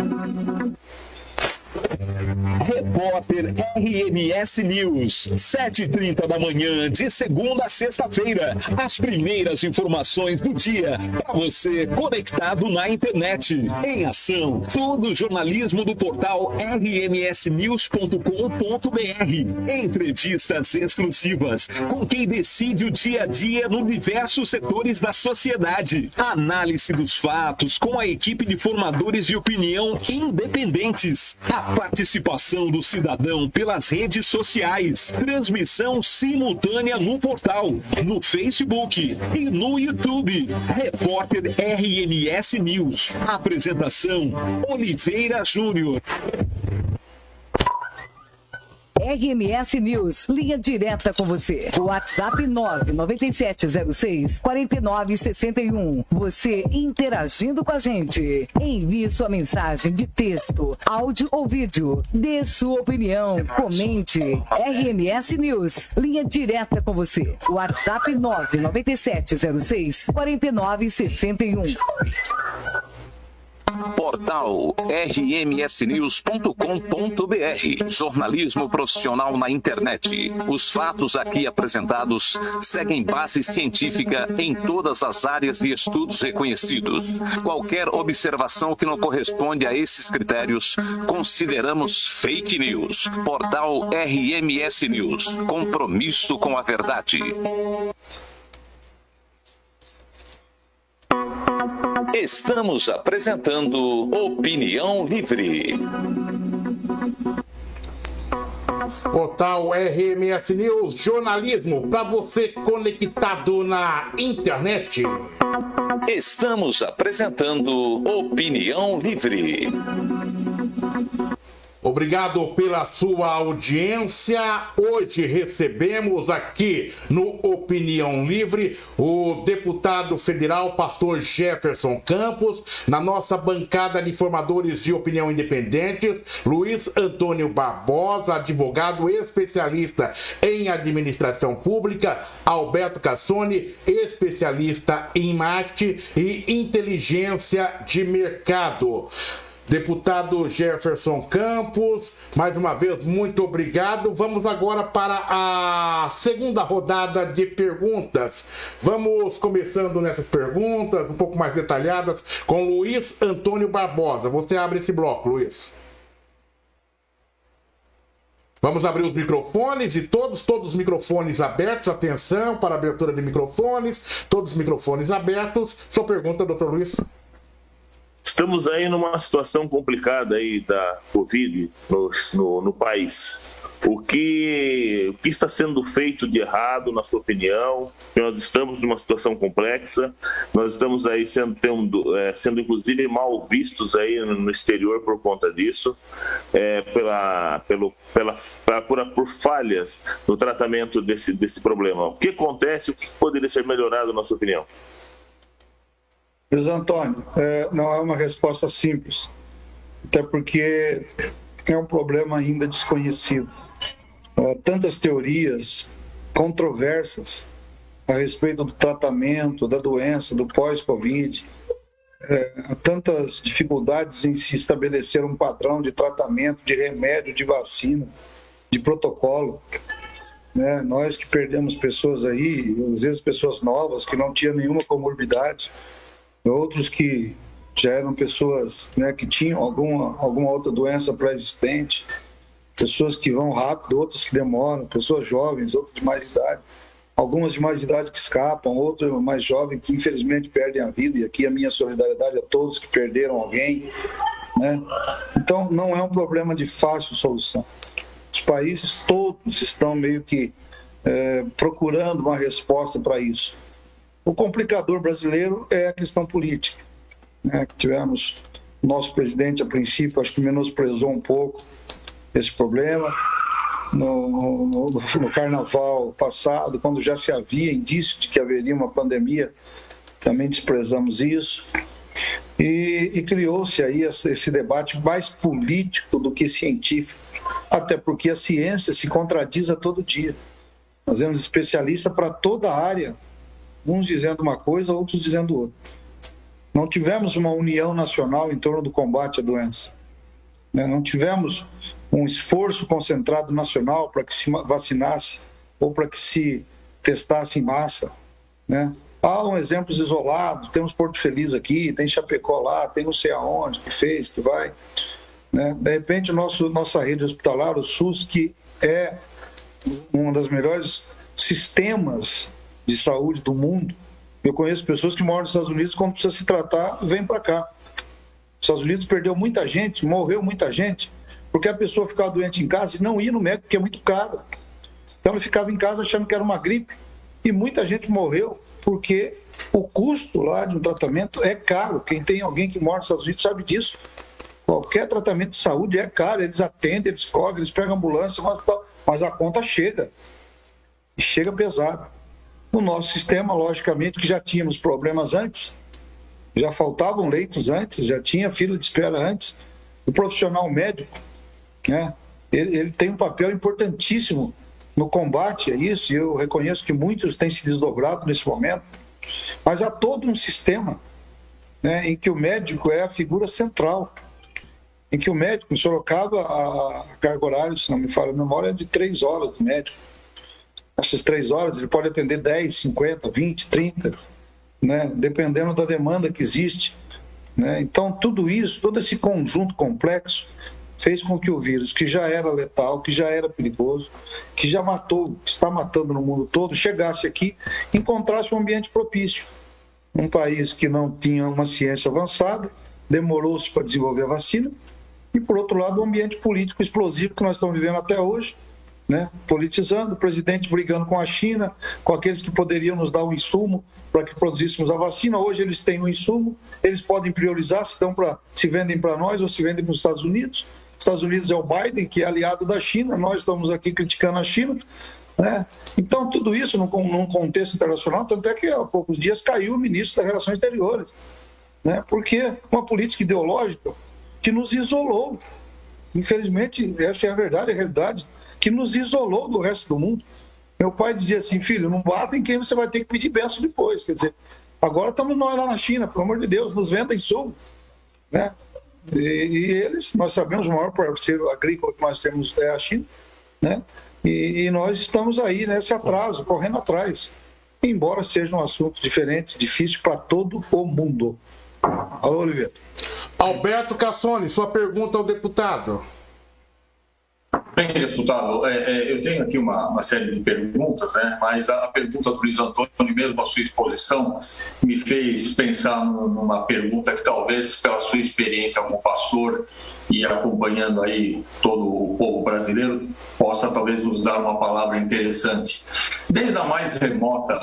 Repórter RMS News, 7h30 da manhã, de segunda a sexta-feira. As primeiras informações do dia para você conectado na internet. Em ação, todo o jornalismo do portal rmsnews.com.br. Entrevistas exclusivas com quem decide o dia a dia no diversos setores da sociedade. Análise dos fatos com a equipe de formadores de opinião independentes. A participação do cidadão pelas redes sociais. Transmissão simultânea no portal, no Facebook e no YouTube. Repórter RMS News. Apresentação: Oliveira Júnior. RMS News, linha direta com você. WhatsApp 99706-4961. Você interagindo com a gente. Envie sua mensagem de texto, áudio ou vídeo. Dê sua opinião, comente. RMS News, linha direta com você. WhatsApp 99706-4961. Portal rmsnews.com.br. Jornalismo profissional na internet. Os fatos aqui apresentados seguem base científica em todas as áreas de estudos reconhecidos. Qualquer observação que não corresponde a esses critérios, consideramos fake news. Portal RMS News. Compromisso com a verdade. Estamos apresentando Opinião Livre. Portal RMS News, jornalismo para você conectado na internet. Estamos apresentando Opinião Livre. Obrigado pela sua audiência. Hoje recebemos aqui no Opinião Livre o deputado federal pastor Jefferson Campos, na nossa bancada de informadores de opinião independentes, Luiz Antônio Barbosa, advogado especialista em administração pública, Alberto Cassoni, especialista em marketing e inteligência de mercado. Deputado Jefferson Campos, mais uma vez, muito obrigado. Vamos agora para a segunda rodada de perguntas. Vamos começando nessas perguntas, um pouco mais detalhadas, com Luiz Antônio Barbosa. Você abre esse bloco, Luiz. Vamos abrir os microfones e todos os microfones abertos. Atenção para a abertura de microfones. Todos os microfones abertos. Sua pergunta, doutor Luiz. Estamos aí numa situação complicada aí da Covid no país. O que está sendo feito de errado, na sua opinião? Nós estamos numa situação complexa, nós estamos aí sendo inclusive mal vistos aí no exterior por conta disso, por falhas no tratamento desse problema. O que acontece, o que poderia ser melhorado, na sua opinião? Luiz Antônio, não é uma resposta simples, até porque é um problema ainda desconhecido. Há tantas teorias controversas a respeito do tratamento da doença, do pós-Covid. Há tantas dificuldades em se estabelecer um padrão de tratamento, de remédio, de vacina, de protocolo. Nós que perdemos pessoas aí, às vezes pessoas novas que não tinham nenhuma comorbidade, outros que já eram pessoas que tinham alguma outra doença pré-existente, pessoas que vão rápido, outras que demoram, pessoas jovens, outras de mais idade, algumas de mais idade que escapam, outras mais jovens que infelizmente perdem a vida, e aqui a minha solidariedade a todos que perderam alguém. Então não é um problema de fácil solução. Os países todos estão meio que procurando uma resposta para isso. O complicador brasileiro é a questão política. Tivemos o nosso presidente, a princípio, acho que menosprezou um pouco esse problema. No carnaval passado, quando já se havia indício de que haveria uma pandemia, também desprezamos isso. E criou-se aí esse debate mais político do que científico, até porque a ciência se contradiz a todo dia. Nós temos especialistas para toda a área, uns dizendo uma coisa, outros dizendo outra. Não tivemos uma união nacional em torno do combate à doença. Não tivemos um esforço concentrado nacional para que se vacinasse ou para que se testasse em massa. Há exemplos isolados, temos Porto Feliz aqui, tem Chapecó lá, tem não sei aonde, que fez, que vai. De repente, nossa rede hospitalar, o SUS, que é um dos melhores sistemas de saúde do mundo. Eu conheço pessoas que moram nos Estados Unidos, quando precisa se tratar, vem para cá. Os Estados Unidos perdeu muita gente, morreu muita gente, porque a pessoa ficava doente em casa e não ia no médico, porque é muito caro. Então ele ficava em casa achando que era uma gripe. E muita gente morreu porque o custo lá de um tratamento é caro. Quem tem alguém que mora nos Estados Unidos sabe disso. Qualquer tratamento de saúde é caro, eles atendem, eles cobrem, eles pegam ambulância, mas a conta chega, e chega pesado. No nosso sistema, logicamente, que já tínhamos problemas antes, já faltavam leitos antes, já tinha fila de espera antes. O profissional médico, né, ele tem um papel importantíssimo no combate a isso, e eu reconheço que muitos têm se desdobrado nesse momento, mas há todo um sistema, né, em que o médico é a figura central, em que o médico, em Sorocaba, a carga horária, se não me falha a memória, é de 3 horas do médico. Essas 3 horas ele pode atender 10, 50, 20, 30, né, dependendo da demanda que existe. Né? Então, tudo isso, todo esse conjunto complexo, fez com que o vírus, que já era letal, que já era perigoso, que já matou, está matando no mundo todo, chegasse aqui e encontrasse um ambiente propício. Um país que não tinha uma ciência avançada, demorou-se para desenvolver a vacina, e, por outro lado, um ambiente político explosivo que nós estamos vivendo até hoje, né? Politizando, o presidente brigando com a China, com aqueles que poderiam nos dar o insumo para que produzíssemos a vacina. Hoje eles têm o insumo, eles podem priorizar se vendem para nós ou se vendem para os Estados Unidos. Os Estados Unidos é o Biden, que é aliado da China, nós estamos aqui criticando a China, né? Então, tudo isso num contexto internacional, tanto é que há poucos dias caiu o ministro das Relações Exteriores, né? Porque uma política ideológica que nos isolou. Infelizmente, essa é a verdade, a realidade, que nos isolou do resto do mundo. Meu pai dizia assim: filho, não bata em quem você vai ter que pedir bênção depois. Quer dizer, agora estamos nós lá na China, pelo amor de Deus, nos vendem insumo, né? E eles, nós sabemos, o maior parceiro agrícola que nós temos é a China, né? E nós estamos aí nesse atraso, correndo atrás, embora seja um assunto diferente, difícil para todo o mundo. Alô, Oliveira. Alberto Cassoni, sua pergunta ao deputado. Bem, deputado, eu tenho aqui uma série de perguntas, né? Mas a pergunta do Luiz Antônio, mesmo a sua exposição, me fez pensar numa pergunta que talvez, pela sua experiência como pastor e acompanhando aí todo o povo brasileiro, possa talvez nos dar uma palavra interessante. Desde a mais remota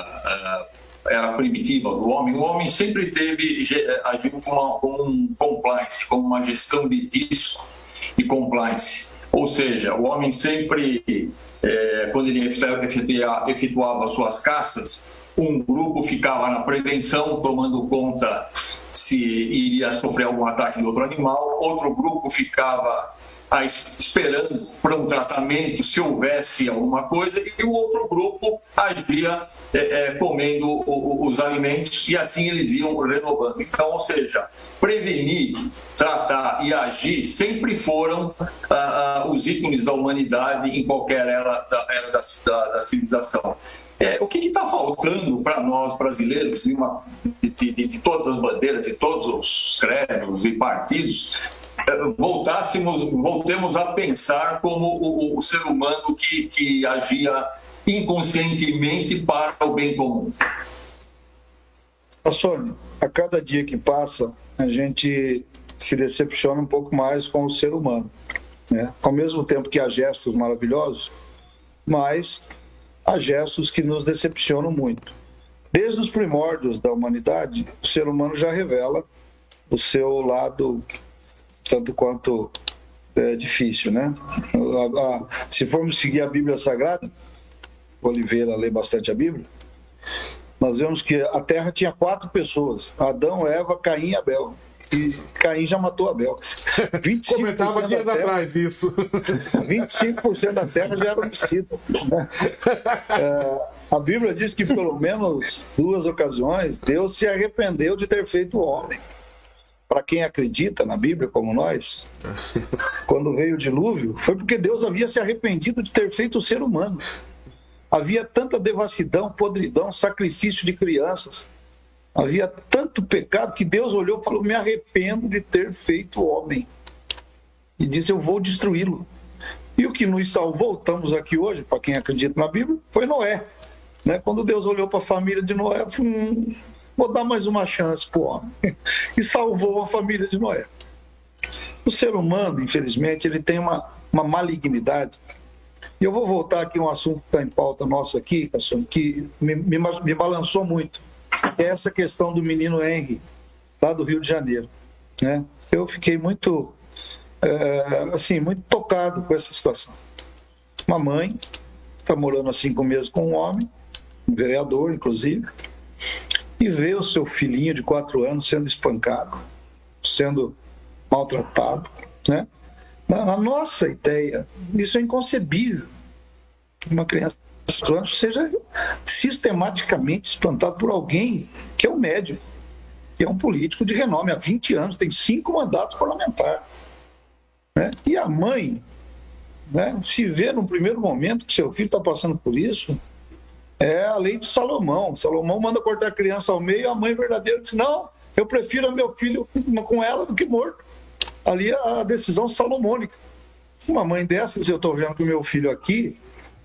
era primitiva do homem, o homem sempre agiu com um compliance, com uma gestão de risco e compliance. Ou seja, o homem sempre, quando ele efetuava suas caças, um grupo ficava na prevenção, tomando conta se iria sofrer algum ataque de outro animal, outro grupo ficava esperando para um tratamento se houvesse alguma coisa, e o outro grupo agia comendo os alimentos, e assim eles iam renovando. Então, ou seja, prevenir, tratar e agir sempre foram os ícones da humanidade em qualquer era da civilização. O que está faltando para nós brasileiros, de todas as bandeiras, de todos os credos e partidos, voltemos a pensar como o ser humano que agia inconscientemente para o bem comum? Sônia, a cada dia que passa, a gente se decepciona um pouco mais com o ser humano, né? Ao mesmo tempo que há gestos maravilhosos, mas há gestos que nos decepcionam muito. Desde os primórdios da humanidade, o ser humano já revela o seu lado tanto quanto difícil, né? Se formos seguir a Bíblia Sagrada, Oliveira lê bastante a Bíblia, nós vemos que a Terra tinha 4 pessoas: Adão, Eva, Caim e Abel. E Caim já matou Abel. Comentava dias atrás isso. 25% da Terra já era homicida. A Bíblia diz que pelo menos 2 ocasiões Deus se arrependeu de ter feito o homem. Para quem acredita na Bíblia, como nós, quando veio o dilúvio, foi porque Deus havia se arrependido de ter feito o ser humano. Havia tanta devassidão, podridão, sacrifício de crianças. Havia tanto pecado que Deus olhou e falou: me arrependo de ter feito o homem. E disse: eu vou destruí-lo. E o que nos salvou, estamos aqui hoje, para quem acredita na Bíblia, foi Noé. Né? Quando Deus olhou para a família de Noé, falou: vou dar mais uma chance para o homem. E salvou a família de Noé. O ser humano, infelizmente, ele tem uma malignidade. E eu vou voltar aqui a um assunto que está em pauta nossa aqui, que me balançou muito. É essa questão do menino Henry, lá do Rio de Janeiro. Né? Eu fiquei muito tocado com essa situação. Uma mãe está morando há 5 meses com um homem, um vereador, inclusive, e vê o seu filhinho de 4 anos sendo espancado, sendo maltratado, né? Na nossa ideia, isso é inconcebível. Que uma criança de 4 anos seja sistematicamente espantado por alguém que é um médico, que é um político de renome há 20 anos, tem 5 mandatos parlamentares. Né? E a mãe, né, se vê num primeiro momento que seu filho está passando por isso, é a lei de Salomão. Salomão manda cortar a criança ao meio, e a mãe verdadeira diz, não, eu prefiro meu filho com ela do que morto. Ali a decisão salomônica. Uma mãe dessas, eu estou vendo que o meu filho aqui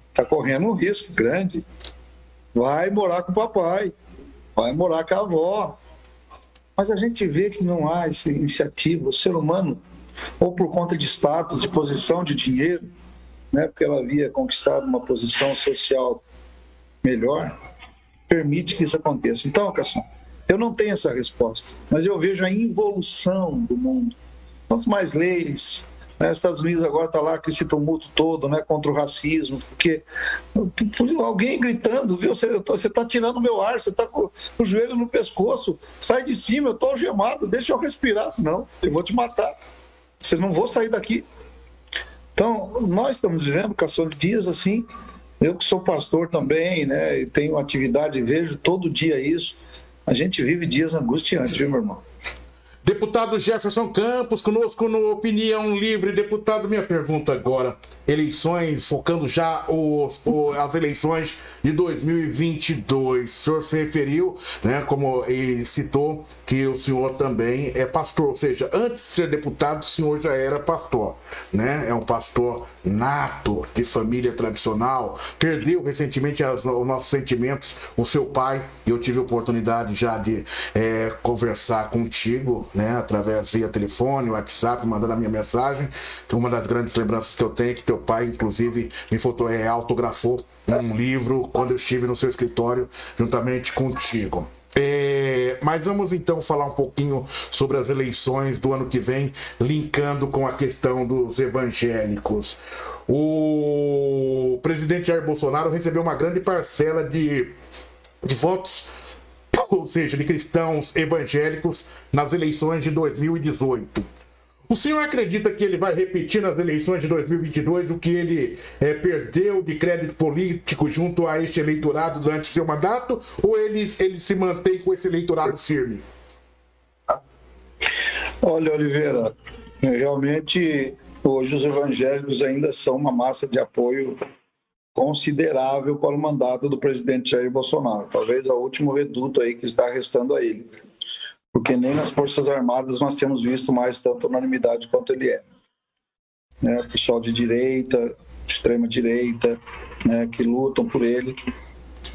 está correndo um risco grande. Vai morar com o papai, vai morar com a avó. Mas a gente vê que não há essa iniciativa. O ser humano, ou por conta de status, de posição, de dinheiro, né, porque ela havia conquistado uma posição social melhor, permite que isso aconteça. Então, Cassio, eu não tenho essa resposta, mas eu vejo a involução do mundo. Quanto mais leis, né, os Estados Unidos agora está lá com esse tumulto todo, né, contra o racismo, porque alguém gritando, viu, você está tirando meu ar, você está com o joelho no pescoço, sai de cima, eu estou algemado, deixa eu respirar. Não, eu vou te matar, você não vou sair daqui. Então, nós estamos vivendo, Cassio, dias assim, eu que sou pastor também, né, e tenho atividade, vejo todo dia isso, a gente vive dias angustiantes, viu, meu irmão? Deputado Jefferson Campos, conosco no Opinião Livre. Deputado, minha pergunta agora, eleições, focando já as eleições de 2022. O senhor se referiu, né, como ele citou, que o senhor também é pastor, ou seja, antes de ser deputado, o senhor já era pastor, né? É um pastor nato, de família tradicional, perdeu recentemente os nossos sentimentos, o seu pai, e eu tive a oportunidade já de conversar contigo, né, através via telefone, WhatsApp, mandando a minha mensagem. Uma das grandes lembranças que eu tenho é que teu pai, inclusive, me autografou um livro quando eu estive no seu escritório, juntamente contigo. Mas vamos então falar um pouquinho sobre as eleições do ano que vem, linkando com a questão dos evangélicos. O presidente Jair Bolsonaro recebeu uma grande parcela de votos, ou seja, de cristãos evangélicos nas eleições de 2018. O senhor acredita que ele vai repetir nas eleições de 2022 o que ele perdeu de crédito político junto a este eleitorado durante seu mandato, ou ele se mantém com esse eleitorado firme? Olha, Oliveira, realmente hoje os evangélicos ainda são uma massa de apoio considerável para o mandato do presidente Jair Bolsonaro. Talvez o último reduto aí que está restando a ele. Porque nem nas Forças Armadas nós temos visto mais tanta unanimidade quanto ele é. Né? Pessoal de direita, extrema direita, né, que lutam por ele,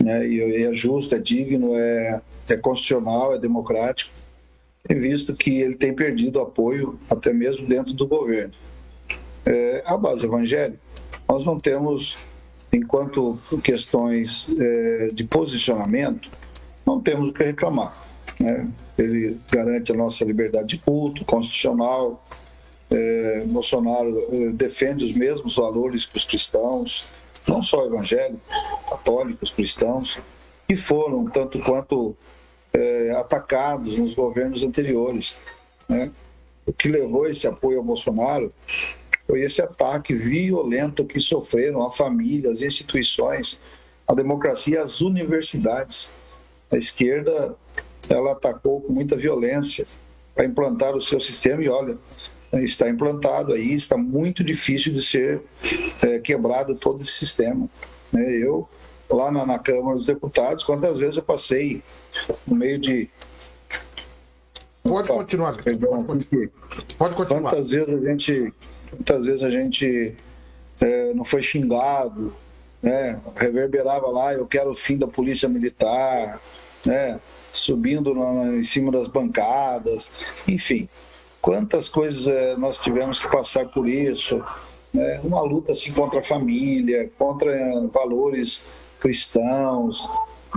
né, e é justo, é digno, é constitucional, é democrático. Tem visto que ele tem perdido apoio até mesmo dentro do governo. A base evangélica, nós não temos, enquanto questões de posicionamento, não temos o que reclamar. Né? Ele garante a nossa liberdade de culto constitucional. Bolsonaro defende os mesmos valores que os cristãos, não só evangélicos, católicos, cristãos, que foram tanto quanto atacados nos governos anteriores. Né? O que levou esse apoio ao Bolsonaro foi esse ataque violento que sofreram a família, as instituições, a democracia, as universidades. A esquerda, ela atacou com muita violência para implantar o seu sistema e, olha, está implantado aí, está muito difícil de ser quebrado todo esse sistema. Eu, lá na Câmara dos Deputados, quantas vezes eu passei no meio de... Pode continuar. Pode continuar. Quantas vezes a gente não foi xingado, né? Reverberava lá, eu quero o fim da polícia militar, né? Subindo em cima das bancadas, enfim, quantas coisas nós tivemos que passar por isso, né? Uma luta assim contra a família, contra valores cristãos.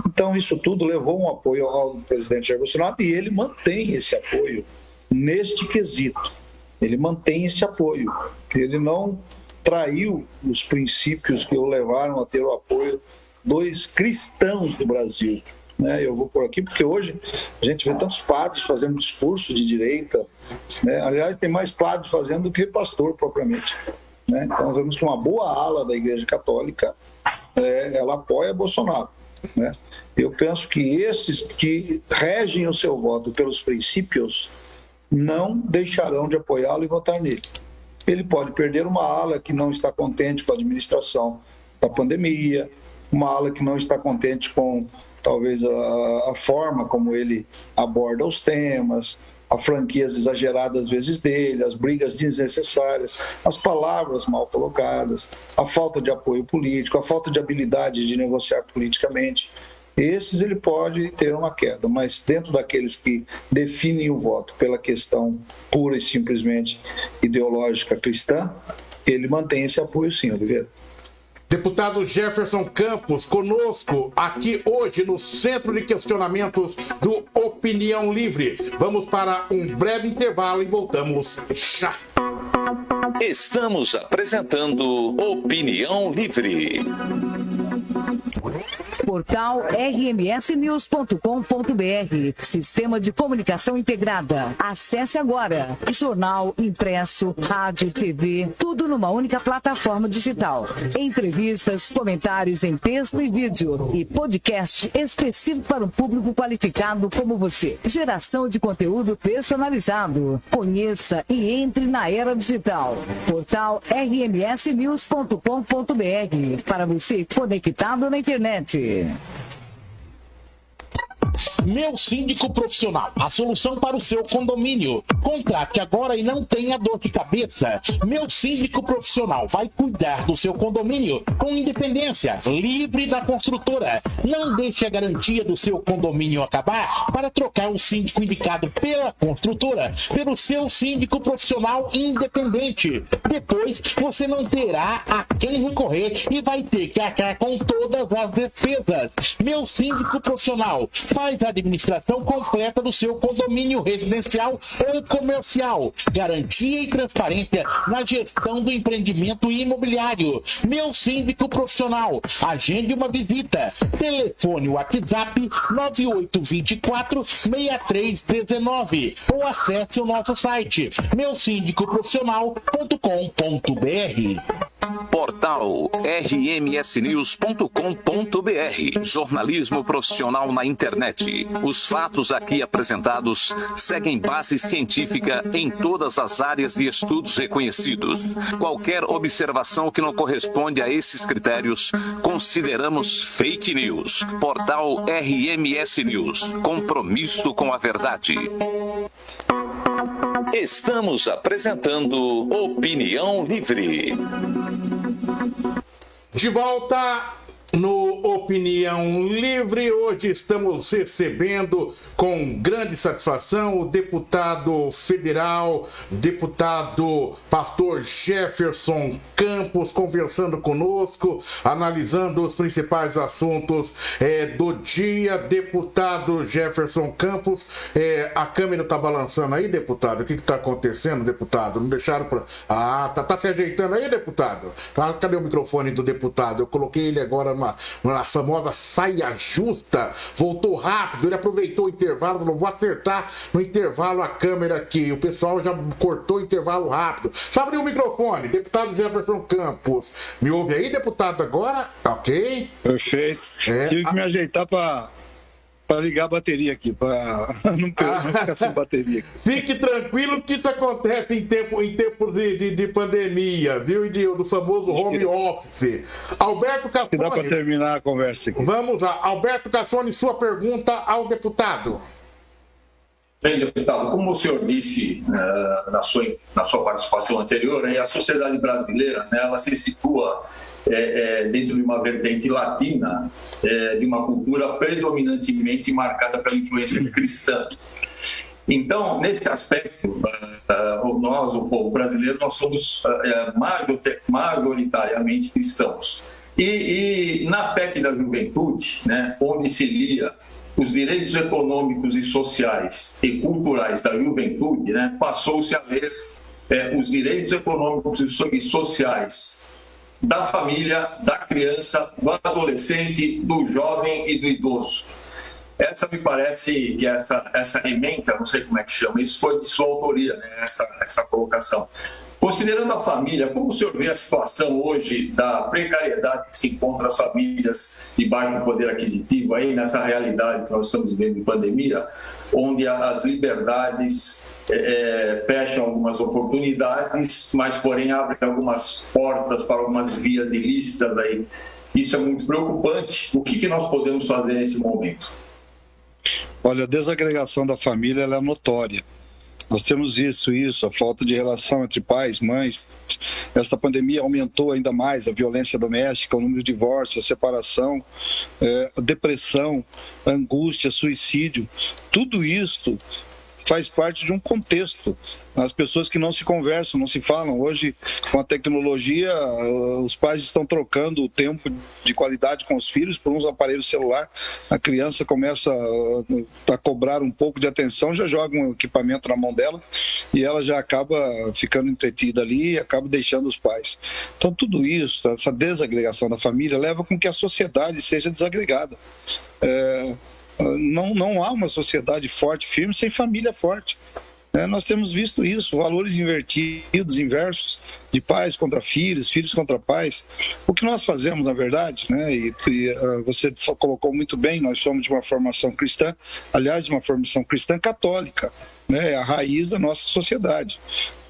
Então isso tudo levou um apoio ao presidente Jair Bolsonaro e ele mantém esse apoio neste quesito. Ele mantém esse apoio. Ele não traiu os princípios que o levaram a ter o apoio dos cristãos do Brasil. Né? Eu vou por aqui porque hoje a gente vê tantos padres fazendo discurso de direita, né? Aliás, tem mais padres fazendo do que pastor propriamente. Né? Então vemos que uma boa ala da Igreja Católica ela apoia Bolsonaro. Né? Eu penso que esses que regem o seu voto pelos princípios não deixarão de apoiá-lo e votar nele. Ele pode perder uma ala que não está contente com a administração da pandemia, uma ala que não está contente com talvez a forma como ele aborda os temas, as franquias exageradas às vezes dele, as brigas desnecessárias, as palavras mal colocadas, a falta de apoio político, a falta de habilidade de negociar politicamente. Esses ele pode ter uma queda, mas dentro daqueles que definem o voto pela questão pura e simplesmente ideológica cristã, ele mantém esse apoio sim, Oliveira. Deputado Jefferson Campos, conosco aqui hoje no Centro de Questionamentos do Opinião Livre. Vamos para um breve intervalo e voltamos já. Estamos apresentando Opinião Livre. Portal rmsnews.com.br. Sistema de comunicação integrada. Acesse agora. Jornal, impresso, rádio, TV, tudo numa única plataforma digital. Entrevistas, comentários em texto e vídeo e podcast específico para um público qualificado como você. Geração de conteúdo personalizado. Conheça e entre na era digital. Portal rmsnews.com.br. Para você conectado na internet. Meu Síndico Profissional, a solução para o seu condomínio. Contrate agora e não tenha dor de cabeça. Meu Síndico Profissional vai cuidar do seu condomínio com independência, livre da construtora. Não deixe a garantia do seu condomínio acabar para trocar o síndico indicado pela construtora pelo seu síndico profissional independente. Depois você não terá a quem recorrer e vai ter que arcar com todas as despesas. Meu Síndico Profissional faz a administração completa do seu condomínio residencial ou comercial. Garantia e transparência na gestão do empreendimento imobiliário. Meu Síndico Profissional. Agende uma visita. Telefone WhatsApp 9824-6319 ou acesse o nosso site meusíndicoprofissional.com.br. Portal rmsnews.com.br. Jornalismo profissional na internet. Os fatos aqui apresentados seguem base científica em todas as áreas de estudos reconhecidos. Qualquer observação que não corresponde a esses critérios, consideramos fake news. Portal RMS News. Compromisso com a verdade. Estamos apresentando Opinião Livre. De volta no Opinião Livre, hoje estamos recebendo com grande satisfação o deputado federal, deputado pastor Jefferson Campos, conversando conosco, analisando os principais assuntos do dia. Deputado Jefferson Campos, a câmera está balançando aí, deputado? O que está acontecendo, deputado? Não deixaram para... tá se ajeitando aí, deputado? Cadê o microfone do deputado? Eu coloquei ele agora na famosa saia justa, voltou rápido, ele aproveitou o intervalo, não vou acertar no intervalo a câmera aqui, o pessoal já cortou o intervalo rápido. Só abriu o microfone, deputado Jefferson Campos. Me ouve aí, deputado, agora? Ok. Perfeito. Tive que me ajeitar para ligar a bateria aqui, para não ficar sem bateria. Fique tranquilo que isso acontece em tempos de pandemia, viu? E do famoso home office. Alberto Cassoni. Dá para terminar a conversa aqui. Vamos lá. Alberto Cassoni, sua pergunta ao deputado. Bem, deputado, como o senhor disse na sua participação anterior, a sociedade brasileira, ela se situa dentro de uma vertente latina, de uma cultura predominantemente marcada pela influência cristã. Então, nesse aspecto, nós, o povo brasileiro, nós somos majoritariamente cristãos. E na PEC da juventude, onde se lia os direitos econômicos e sociais e culturais da juventude, passou-se a ler os direitos econômicos e sociais da família, da criança, do adolescente, do jovem e do idoso. Essa me parece que essa ementa, não sei como é que chama, isso foi de sua autoria, né, essa colocação. Considerando a família, como o senhor vê a situação hoje da precariedade que se encontra as famílias de baixo poder aquisitivo aí nessa realidade que nós estamos vivendo de pandemia, onde as liberdades fecham algumas oportunidades, mas porém abrem algumas portas para algumas vias ilícitas aí. Isso é muito preocupante. O que nós podemos fazer nesse momento? Olha, a desagregação da família ela é notória. Nós temos isso, a falta de relação entre pais, mães. Esta pandemia aumentou ainda mais a violência doméstica, o número de divórcios, a separação, a depressão, a angústia, suicídio. Tudo isso faz parte de um contexto. As pessoas que não se conversam, não se falam. Hoje, com a tecnologia, os pais estão trocando o tempo de qualidade com os filhos por uns aparelhos celular. A criança começa a cobrar um pouco de atenção, já joga um equipamento na mão dela e ela já acaba ficando entretida ali e acaba deixando os pais. Então, tudo isso, essa desagregação da família, leva com que a sociedade seja desagregada. Não há uma sociedade forte, firme, sem família forte. Nós temos visto isso, valores invertidos, inversos, de pais contra filhos, filhos contra pais. O que nós fazemos, na verdade, você colocou muito bem, nós somos de uma formação cristã, aliás, de uma formação cristã católica, é a raiz da nossa sociedade.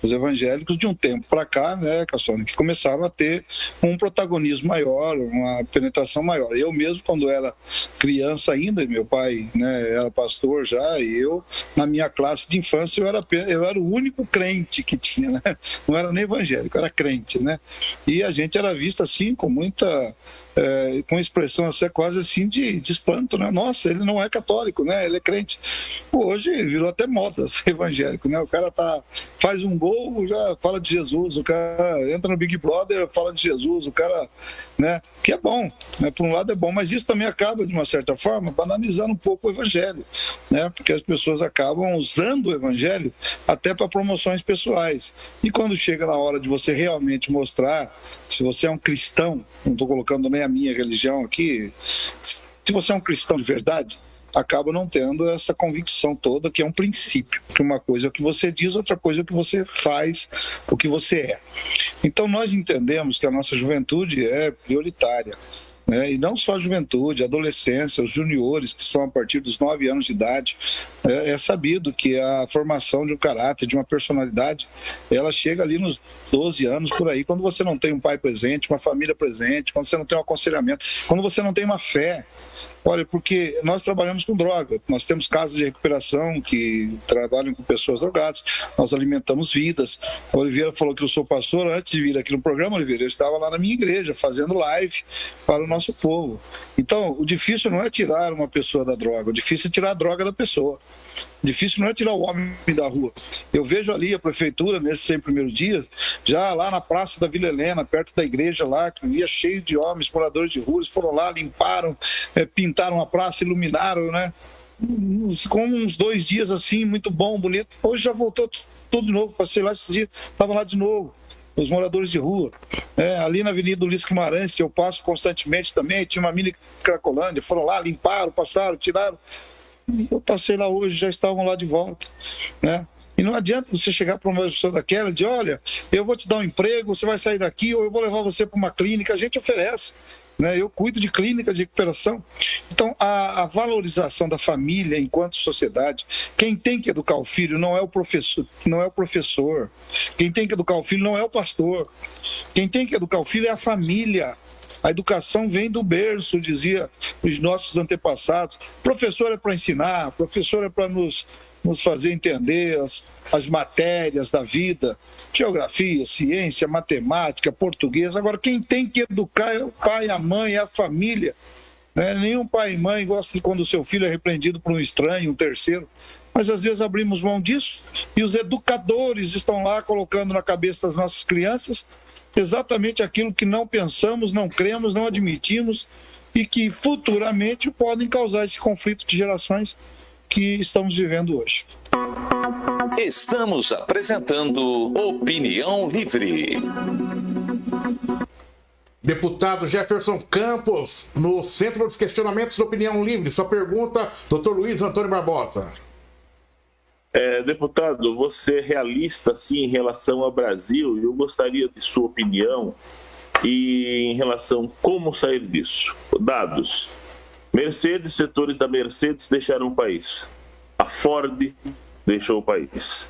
Os evangélicos de um tempo para cá, Cassone, que começaram a ter um protagonismo maior, uma penetração maior. Eu mesmo, quando era criança ainda, meu pai era pastor já, e eu, na minha classe de infância, eu era o único crente que tinha, não era nem evangélico, era crente, E a gente era visto assim, com muita... com expressão quase assim de espanto, Nossa, ele não é católico, ele é crente. Hoje virou até moda ser evangélico, O cara faz um gol, já fala de Jesus, o cara entra no Big Brother, fala de Jesus, o cara, que é bom, por um lado é bom, mas isso também acaba, de uma certa forma, banalizando um pouco o evangelho, porque as pessoas acabam usando o evangelho até para promoções pessoais. E quando chega na hora de você realmente mostrar, se você é um cristão, não estou colocando nem a minha religião aqui, se você é um cristão de verdade, acaba não tendo essa convicção toda que é um princípio, que uma coisa é o que você diz, outra coisa é o que você faz, o que você é. Então nós entendemos que a nossa juventude é prioritária, e não só a juventude, a adolescência, os juniores, que são a partir dos 9 anos de idade. É sabido que a formação de um caráter, de uma personalidade, ela chega ali nos 12 anos, por aí, quando você não tem um pai presente, uma família presente, quando você não tem um aconselhamento, quando você não tem uma fé. Olha, porque nós trabalhamos com droga, nós temos casas de recuperação que trabalham com pessoas drogadas, nós alimentamos vidas. A Oliveira falou que eu sou pastor, antes de vir aqui no programa, Oliveira, eu estava lá na minha igreja, fazendo live para o nosso povo. Então, o difícil não é tirar uma pessoa da droga, o difícil é tirar a droga da pessoa. O difícil não é tirar o homem da rua. Eu vejo ali a prefeitura, nesses 100 primeiros dias, já lá na Praça da Vila Helena, perto da igreja lá, que ia cheio de homens, moradores de rua, eles foram lá, limparam, pintaram a praça, iluminaram, com uns 2 dias assim, muito bom, bonito. Hoje já voltou tudo de novo, passei lá esses dias, estava lá de novo. Os moradores de rua, ali na Avenida Ulisses Guimarães, que eu passo constantemente também, tinha uma mini Cracolândia, foram lá, limparam, passaram, tiraram. Eu passei lá hoje, já estavam lá de volta, E não adianta você chegar para uma pessoa daquela e dizer, olha, eu vou te dar um emprego, você vai sair daqui, ou eu vou levar você para uma clínica. A gente oferece, eu cuido de clínicas de recuperação. Então, a valorização da família enquanto sociedade, quem tem que educar o filho não é o professor, quem tem que educar o filho não é o pastor, quem tem que educar o filho é a família. A educação vem do berço, dizia os nossos antepassados. Professor é para ensinar, professor é para nos fazer entender as matérias da vida, geografia, ciência, matemática, português. Agora, quem tem que educar é o pai, a mãe, é a família. Nenhum pai e mãe gosta de quando o seu filho é repreendido por um estranho, um terceiro. Mas às vezes abrimos mão disso e os educadores estão lá colocando na cabeça das nossas crianças exatamente aquilo que não pensamos, não cremos, não admitimos e que futuramente podem causar esse conflito de gerações que estamos vivendo hoje. Estamos apresentando Opinião Livre. Deputado Jefferson Campos, no Centro dos Questionamentos da Opinião Livre. Sua pergunta, doutor Luiz Antônio Barbosa. Deputado, você é realista, sim, em relação ao Brasil, e eu gostaria de sua opinião em relação a como sair disso. Dados. Mercedes, setores da Mercedes deixaram o país. A Ford deixou o país.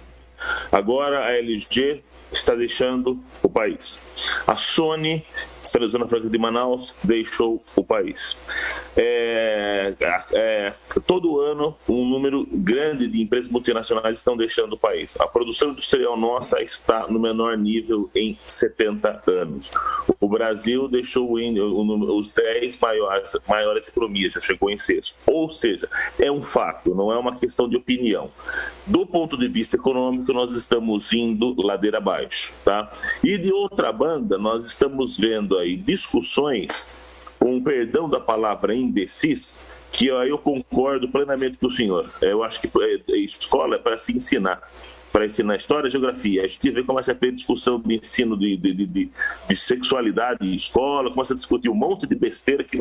Agora a LG está deixando o país. A Sony, Zona Franca de Manaus, deixou o país. Todo ano, um número grande de empresas multinacionais estão deixando o país. A produção industrial nossa está no menor nível em 70 anos. O Brasil deixou os 10 maiores economias, já chegou em sexto. Ou seja, é um fato, não é uma questão de opinião. Do ponto de vista econômico, nós estamos indo ladeira abaixo, tá? E de outra banda, nós estamos vendo aí discussões, com perdão da palavra imbecis, que eu concordo plenamente com o senhor. Eu acho que escola é para se ensinar. Para ensinar história e geografia. A gente vê como essa discussão de ensino de sexualidade em escola, começa a discutir um monte de besteira que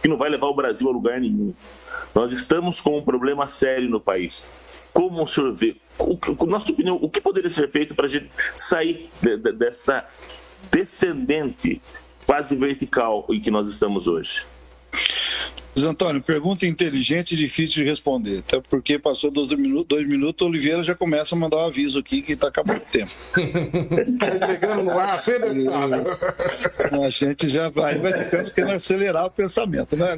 não vai levar o Brasil a lugar nenhum. Nós estamos com um problema sério no país. Como o senhor vê? Nossa opinião, o que poderia ser feito para a gente sair dessa descendente quase vertical em que nós estamos hoje? Luiz Antônio, pergunta inteligente e difícil de responder. Até porque passou 2 minutos, Oliveira já começa a mandar um aviso aqui que está acabando o tempo. Está chegando no ar, A gente já vai ficando querendo acelerar o pensamento, né?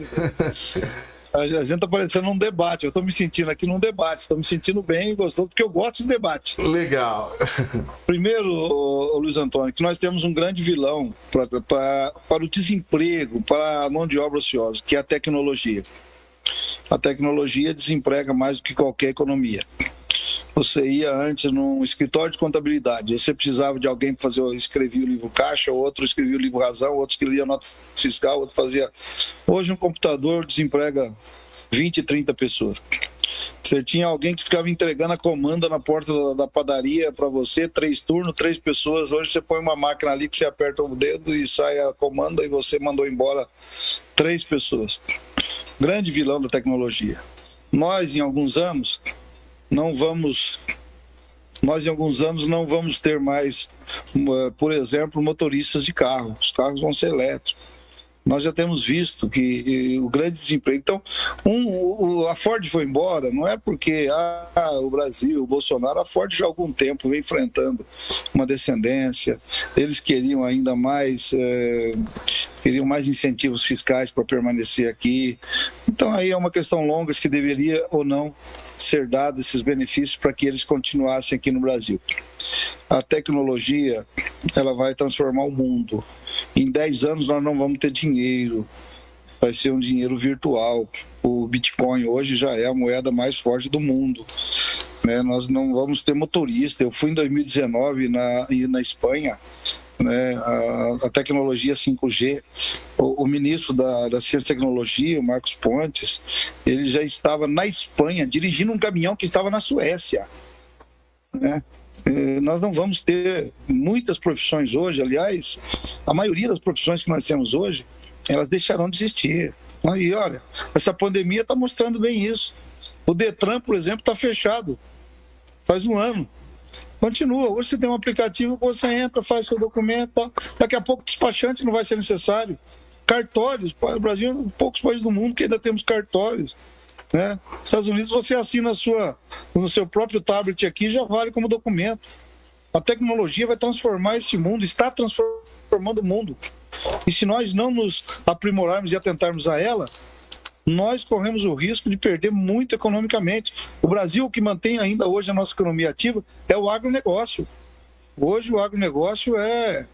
A gente está parecendo um debate. Eu estou me sentindo aqui num debate. Estou me sentindo bem e gostoso, porque eu gosto de debate. Legal. Primeiro, Luiz Antônio, que nós temos um grande vilão para o desemprego, para a mão de obra ociosa, que é a tecnologia. A tecnologia desemprega mais do que qualquer economia. Você ia antes num escritório de contabilidade, você precisava de alguém para fazer, escrevia o livro caixa, outro escrevia o livro razão, outro escrevia nota fiscal, outro fazia... Hoje um computador desemprega 20, 30 pessoas. Você tinha alguém que ficava entregando a comanda na porta da padaria para você, 3 turnos, 3 pessoas. Hoje você põe uma máquina ali que você aperta o dedo e sai a comanda e você mandou embora 3 pessoas. Grande vilão da tecnologia. Nós, em alguns anos não vamos ter mais, por exemplo, motoristas de carro. Os carros vão ser elétricos. Nós já temos visto que o grande desemprego... Então, a Ford foi embora, não é porque o Brasil, o Bolsonaro, a Ford já há algum tempo vem enfrentando uma descendência, eles queriam ainda mais, incentivos fiscais para permanecer aqui. Então, aí é uma questão longa se deveria ou não ser dado esses benefícios para que eles continuassem aqui no Brasil. A tecnologia, ela vai transformar o mundo. Em 10 anos nós não vamos ter dinheiro, vai ser um dinheiro virtual. O Bitcoin hoje já é a moeda mais forte do mundo, né? Nós não vamos ter motorista. Eu fui em 2019 na Espanha, né? A tecnologia 5G, o ministro da Ciência e Tecnologia, o Marcos Pontes, ele já estava na Espanha dirigindo um caminhão que estava na Suécia, né? Nós não vamos ter muitas profissões hoje, aliás, a maioria das profissões que nós temos hoje, elas deixarão de existir. E olha, essa pandemia está mostrando bem isso. O Detran, por exemplo, está fechado faz 1 ano. Continua. Hoje você tem um aplicativo que você entra, faz seu documento, daqui a pouco despachante não vai ser necessário. Cartórios, o Brasil é um dos poucos países do mundo que ainda temos cartórios, né? Nos Estados Unidos você assina no seu próprio tablet aqui, já vale como documento. A tecnologia vai transformar este mundo, está transformando o mundo. E se nós não nos aprimorarmos e atentarmos a ela, nós corremos o risco de perder muito economicamente. O Brasil, o que mantém ainda hoje a nossa economia ativa é o agronegócio. Hoje o agronegócio é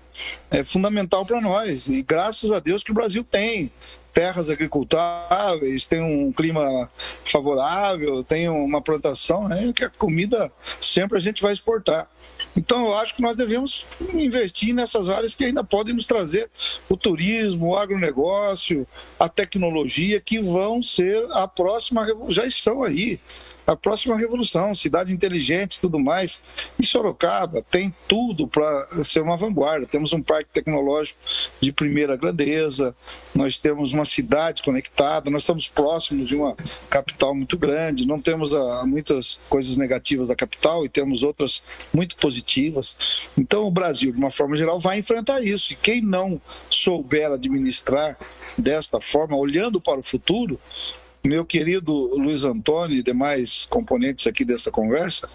fundamental para nós, e graças a Deus que o Brasil tem terras agricultáveis, tem um clima favorável, tem uma plantação, né, que a comida sempre a gente vai exportar. Então eu acho que nós devemos investir nessas áreas que ainda podem nos trazer o turismo, o agronegócio, a tecnologia, que vão ser a próxima, já estão aí. a próxima revolução, cidade inteligente e tudo mais. E Sorocaba tem tudo para ser uma vanguarda. Temos um parque tecnológico de primeira grandeza, nós temos uma cidade conectada, nós estamos próximos de uma capital muito grande, não temos muitas coisas negativas da capital e temos outras muito positivas. Então o Brasil, de uma forma geral, vai enfrentar isso. E quem não souber administrar desta forma, olhando para o futuro, meu querido Luiz Antônio e demais componentes aqui dessa conversa,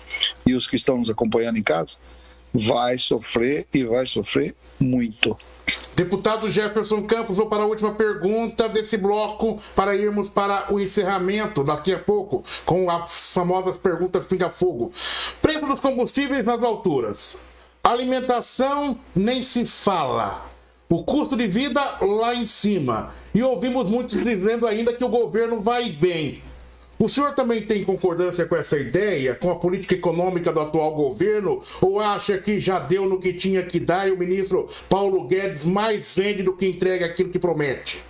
e os que estão nos acompanhando em casa, vai sofrer e vai sofrer muito. Deputado Jefferson Campos, vou para a última pergunta desse bloco, para irmos para o encerramento daqui a pouco, com as famosas perguntas pinga-fogo. Preço dos combustíveis nas alturas. Alimentação nem se fala. O custo de vida lá em cima. E ouvimos muitos dizendo ainda que o governo vai bem. O senhor também tem concordância com essa ideia, com a política econômica do atual governo? Ou acha que já deu no que tinha que dar e o ministro Paulo Guedes mais vende do que entrega aquilo que promete?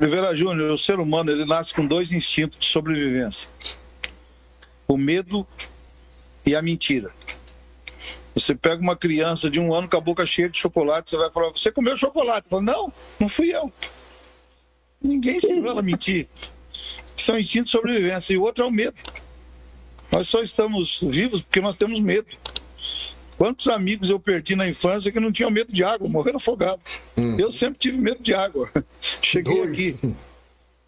Oliveira Júnior, o ser humano ele nasce com 2 instintos de sobrevivência: o medo e a mentira. Você pega uma criança de 1 ano com a boca cheia de chocolate, você vai falar, você comeu chocolate? Fala, não fui eu. Ninguém ensinou ela a mentir. Isso é um instinto de sobrevivência. E o outro é o medo. Nós só estamos vivos porque nós temos medo. Quantos amigos eu perdi na infância que não tinham medo de água, morreram afogados. Eu sempre tive medo de água. Cheguei aqui.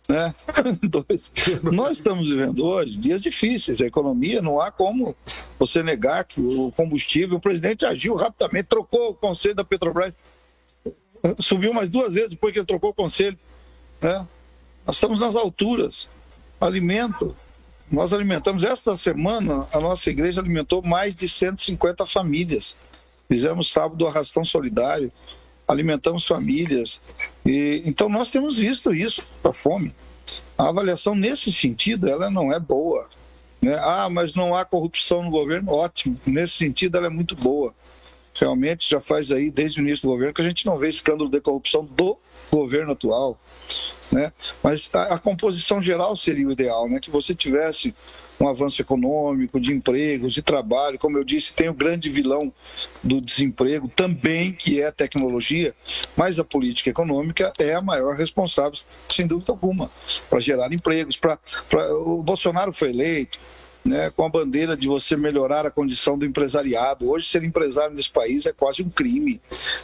Né? 2. Nós estamos vivendo hoje dias difíceis. A economia, não há como você negar que o combustível, o presidente agiu rapidamente, trocou o conselho da Petrobras, subiu mais 2 vezes depois que ele trocou o conselho. Né? Nós estamos nas alturas. Alimento, nós alimentamos, esta semana a nossa igreja alimentou mais de 150 famílias. Fizemos sábado arrastão solidário, alimentamos famílias. Então nós temos visto isso, a fome. A avaliação nesse sentido, ela não é boa. Né? Mas não há corrupção no governo? Ótimo. Nesse sentido, ela é muito boa. Realmente já faz aí, desde o início do governo, que a gente não vê escândalo de corrupção do governo atual. Né? Mas a composição geral seria o ideal, né? Que você tivesse um avanço econômico, de empregos, de trabalho. Como eu disse, tem o grande vilão do desemprego também, que é a tecnologia, mas a política econômica é a maior responsável, sem dúvida alguma, para gerar empregos. O Bolsonaro foi eleito, né, com a bandeira de você melhorar a condição do empresariado. Hoje, ser empresário nesse país é quase um crime,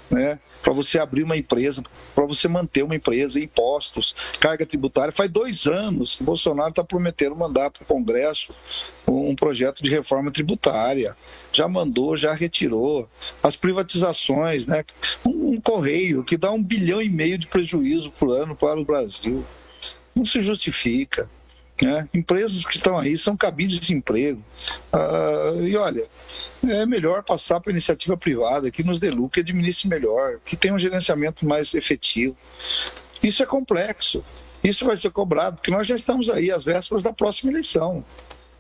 né? Para você abrir uma empresa, para você manter uma empresa, impostos, carga tributária. Faz 2 anos que o Bolsonaro está prometendo mandar para o Congresso um projeto de reforma tributária. Já mandou, já retirou. As privatizações, né? Um correio que dá 1,5 bilhão de prejuízo por ano para o Brasil. Não se justifica. Né? Empresas que estão aí são cabides de emprego. E olha, é melhor passar para a iniciativa privada, que nos dê lucro, que administre melhor, que tenha um gerenciamento mais efetivo. Isso é complexo. Isso vai ser cobrado, porque nós já estamos aí às vésperas da próxima eleição.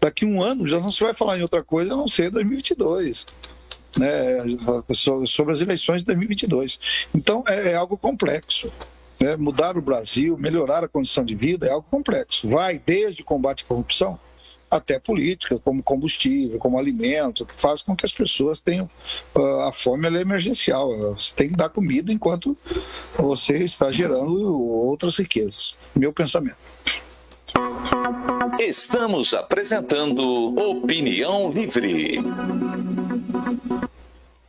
Daqui 1 ano já não se vai falar em outra coisa a não ser 2022. Né? Sobre as eleições de 2022. Então é algo complexo. Né? Mudar o Brasil, melhorar a condição de vida é algo complexo. Vai desde combate à corrupção até política, como combustível, como alimento, que faz com que as pessoas tenham... A fome ela é emergencial, você tem que dar comida enquanto você está gerando outras riquezas. Meu pensamento. Estamos apresentando Opinião Livre.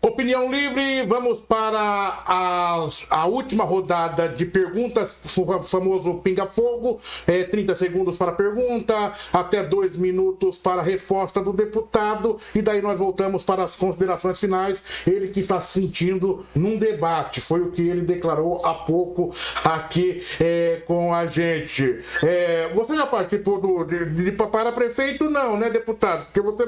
Opinião Livre, vamos para a última rodada de perguntas, o famoso pinga-fogo, 30 segundos para a pergunta, até 2 minutos para a resposta do deputado, e daí nós voltamos para as considerações finais. Ele que está se sentindo num debate, foi o que ele declarou há pouco aqui com a gente. Você já participou para prefeito? Não, né, deputado? Porque você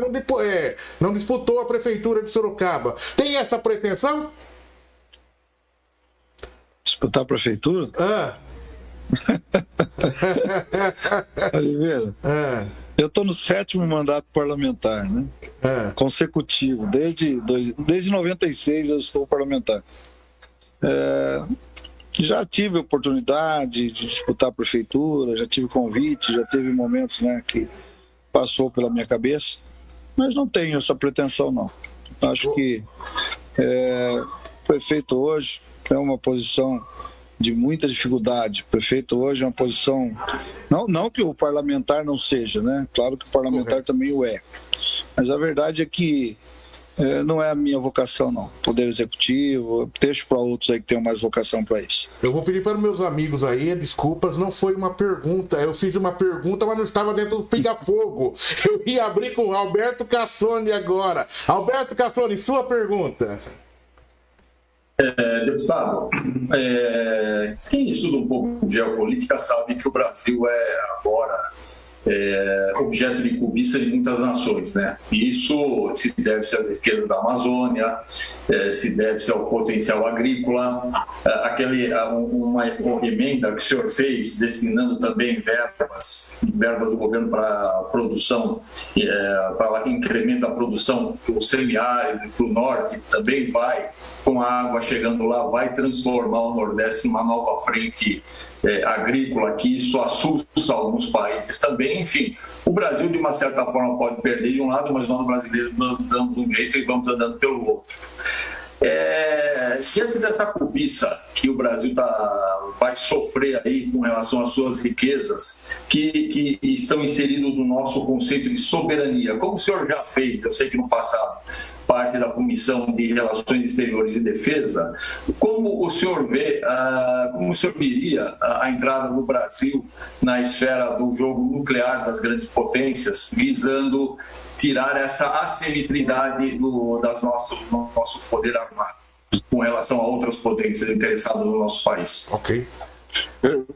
não disputou a prefeitura de Sorocaba. Tem essa pretensão? Disputar a prefeitura? Oliveira, eu estou no 7º mandato parlamentar, né? Consecutivo. Desde 96 eu estou parlamentar. Já tive oportunidade de disputar a prefeitura, já tive convite, já teve momentos, né, que passou pela minha cabeça, mas não tenho essa pretensão, não. Acho que o prefeito hoje é uma posição de muita dificuldade. O prefeito hoje é uma posição... Não que o parlamentar não seja, né? Claro que o parlamentar também o é. Mas a verdade é que não é a minha vocação, não. Poder Executivo, deixo para outros aí que tenham mais vocação para isso. Eu vou pedir para os meus amigos aí, desculpas, não foi uma pergunta. Eu fiz uma pergunta, mas não estava dentro do pinga-fogo. Eu ia abrir com o Alberto Cassoni agora. Alberto Cassoni, sua pergunta. Deputado, quem estuda um pouco de geopolítica sabe que o Brasil é agora objeto de cobiça de muitas nações, né? E isso se deve-se às riquezas da Amazônia, se deve-se ao potencial agrícola, uma emenda que o senhor fez destinando também verbas do governo para produção, para incremento da produção do semiárido para o norte, também vai, com a água chegando lá, vai transformar o Nordeste numa nova frente agrícola, que isso assusta alguns países também. Enfim, o Brasil, de uma certa forma, pode perder de um lado, mas nós brasileiros damos um jeito e vamos andando pelo outro. Diante dessa cobiça que o Brasil vai sofrer aí com relação às suas riquezas, que estão inseridos no nosso conceito de soberania, como o senhor já fez, eu sei que no passado, parte da Comissão de Relações Exteriores e Defesa, como o senhor vê, como o senhor veria a entrada do Brasil na esfera do jogo nuclear das grandes potências, visando tirar essa assimetridade do nosso poder armado com relação a outras potências interessadas no nosso país? Ok.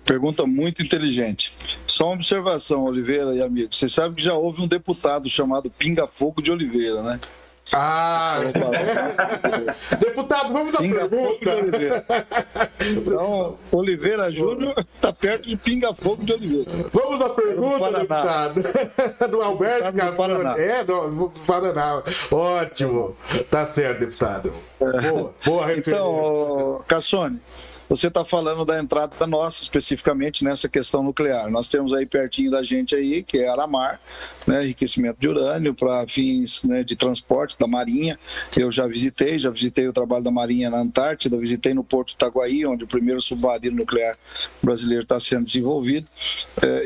Pergunta muito inteligente. Só uma observação, Oliveira e amigos. Vocês sabem que já houve um deputado chamado Pinga Fogo de Oliveira, né? Deputado, vamos à pergunta. Então, Oliveira Júnior está perto de Pinga Fogo de Oliveira. Vamos à pergunta, deputado. Do Alberto Cassoni. Do Paraná. Ótimo. Tá certo, deputado. Boa referência. Então, Cassoni, você está falando da entrada nossa, especificamente nessa questão nuclear. Nós temos aí pertinho da gente aí, que é Aramar, né, enriquecimento de urânio para fins, né, de transporte da Marinha. Eu já visitei o trabalho da Marinha na Antártida, visitei no Porto de Itaguaí, onde o primeiro submarino nuclear brasileiro está sendo desenvolvido.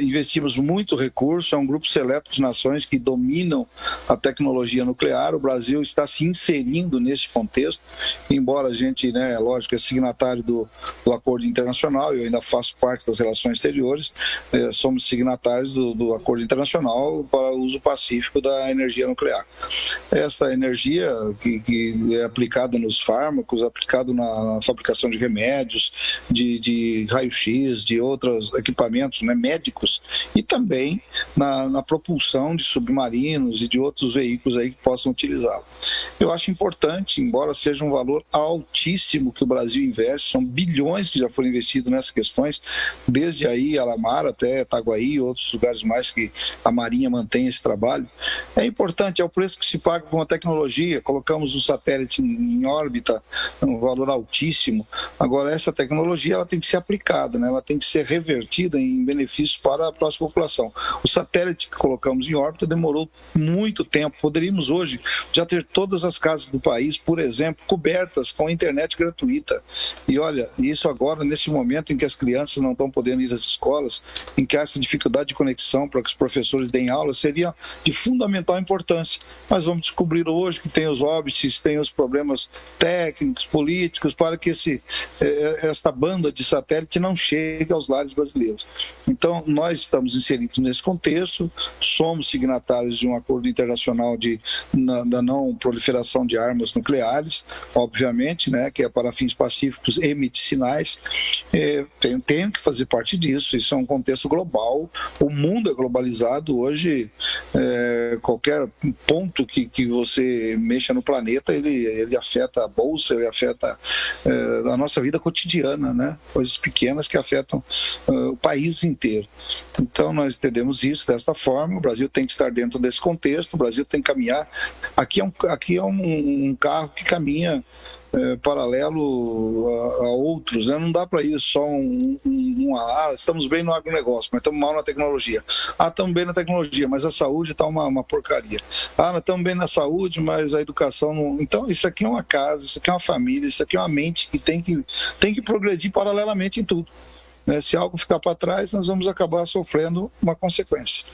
Investimos muito recurso, é um grupo seleto de nações que dominam a tecnologia nuclear. O Brasil está se inserindo nesse contexto, embora a gente, né, lógico, é signatário do acordo internacional, eu ainda faço parte das relações exteriores, somos signatários do acordo internacional para o uso pacífico da energia nuclear. Essa energia que é aplicada nos fármacos, aplicada na fabricação de remédios, de raio-x, de outros equipamentos, né, médicos, e também na propulsão de submarinos e de outros veículos aí que possam utilizá-lo. Eu acho importante, embora seja um valor altíssimo que o Brasil investe, são bilhões que já foram investidos nessas questões, desde aí Aramar até Itaguaí e outros lugares mais que a Marinha mantém esse trabalho. É importante, é o preço que se paga com a tecnologia. Colocamos um satélite em órbita, um valor altíssimo. Agora, essa tecnologia ela tem que ser aplicada, né? Ela tem que ser revertida em benefícios para a próxima população. O satélite que colocamos em órbita demorou muito tempo. Poderíamos hoje já ter todas as casas do país, por exemplo, cobertas com internet gratuita. E olha, isso agora, nesse momento em que as crianças não estão podendo ir às escolas, em que há essa dificuldade de conexão para que os professores deem aula, seria de fundamental importância. Mas vamos descobrir hoje que tem os óbices, tem os problemas técnicos, políticos, para que esta banda de satélite não chegue aos lares brasileiros. Então, nós estamos inseridos nesse contexto, somos signatários de um acordo internacional da não proliferação de armas nucleares, obviamente, né, que é para fins pacíficos e medicinais. Tenho que fazer parte disso. Isso é um contexto global. O mundo é globalizado hoje. Qualquer ponto que você mexa no planeta, ele afeta a bolsa, ele afeta a nossa vida cotidiana, né? Coisas pequenas que afetam o país inteiro. Então, nós entendemos isso desta forma. O Brasil tem que estar dentro desse contexto, o Brasil tem que caminhar. Aqui é um carro que caminha paralelo a outros, né? Não dá para ir só estamos bem no agronegócio, mas estamos mal na tecnologia. Estamos bem na tecnologia, mas a saúde está uma porcaria. Nós estamos bem na saúde, mas a educação não... Então, isso aqui é uma casa, isso aqui é uma família, isso aqui é uma mente que tem que progredir paralelamente em tudo. Né? Se algo ficar para trás, nós vamos acabar sofrendo uma consequência.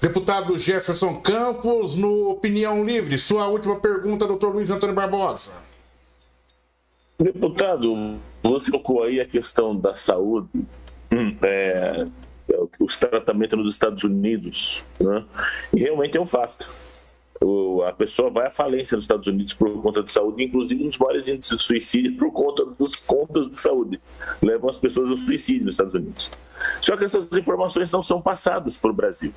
Deputado Jefferson Campos, no Opinião Livre, sua última pergunta, doutor Luiz Antônio Barbosa. Deputado, você colocou aí a questão da saúde, os tratamentos nos Estados Unidos, né? E realmente é um fato. A pessoa vai à falência nos Estados Unidos por conta de saúde, inclusive nos maiores índices de suicídio por conta dos contas de saúde. Levam as pessoas ao suicídio nos Estados Unidos. Só que essas informações não são passadas para o Brasil.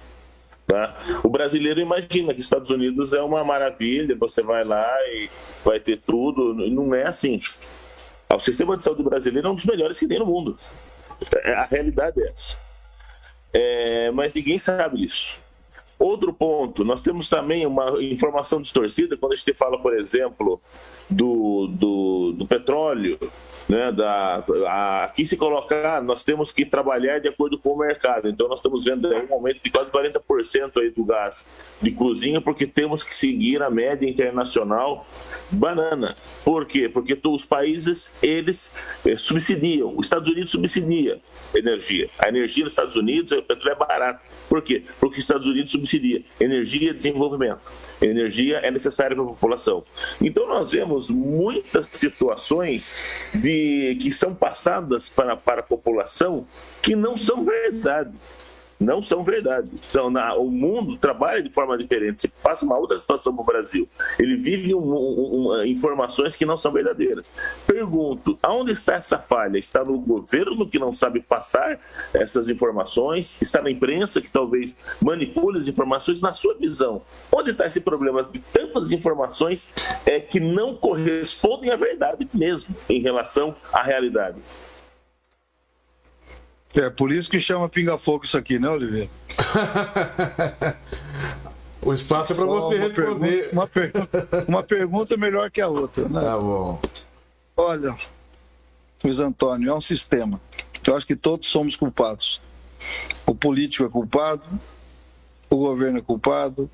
Tá? O brasileiro imagina que Estados Unidos é uma maravilha, você vai lá e vai ter tudo. Não é assim. O sistema de saúde brasileiro é um dos melhores que tem no mundo. A realidade é essa. Mas ninguém sabe disso. Outro ponto, nós temos também uma informação distorcida quando a gente fala, por exemplo, do petróleo, né? Aqui se colocar, nós temos que trabalhar de acordo com o mercado. Então nós estamos vendo um aumento de quase 40% aí do gás de cozinha, porque temos que seguir a média internacional banana. Por quê? Porque os países, eles subsidiam. Os Estados Unidos subsidia energia. A energia nos Estados Unidos, o petróleo é barato. Por quê? Porque os Estados Unidos subsidia energia e desenvolvimento. Energia é necessária para a população. Então nós vemos muitas situações que são passadas para a população que não são verdade. Não são verdade. O mundo trabalha de forma diferente. Se passa uma outra situação para o Brasil, ele vive informações que não são verdadeiras. Pergunto, aonde está essa falha? Está no governo que não sabe passar essas informações? Está na imprensa que talvez manipule as informações? Na sua visão, onde está esse problema de tantas informações que não correspondem à verdade mesmo em relação à realidade? Por isso que chama pinga-fogo isso aqui, né, Oliveira? O espaço é para você responder. Uma pergunta melhor que a outra, né? Tá bom. Olha, Luiz Antônio, é um sistema. Eu acho que todos somos culpados. O político é culpado, o governo é culpado,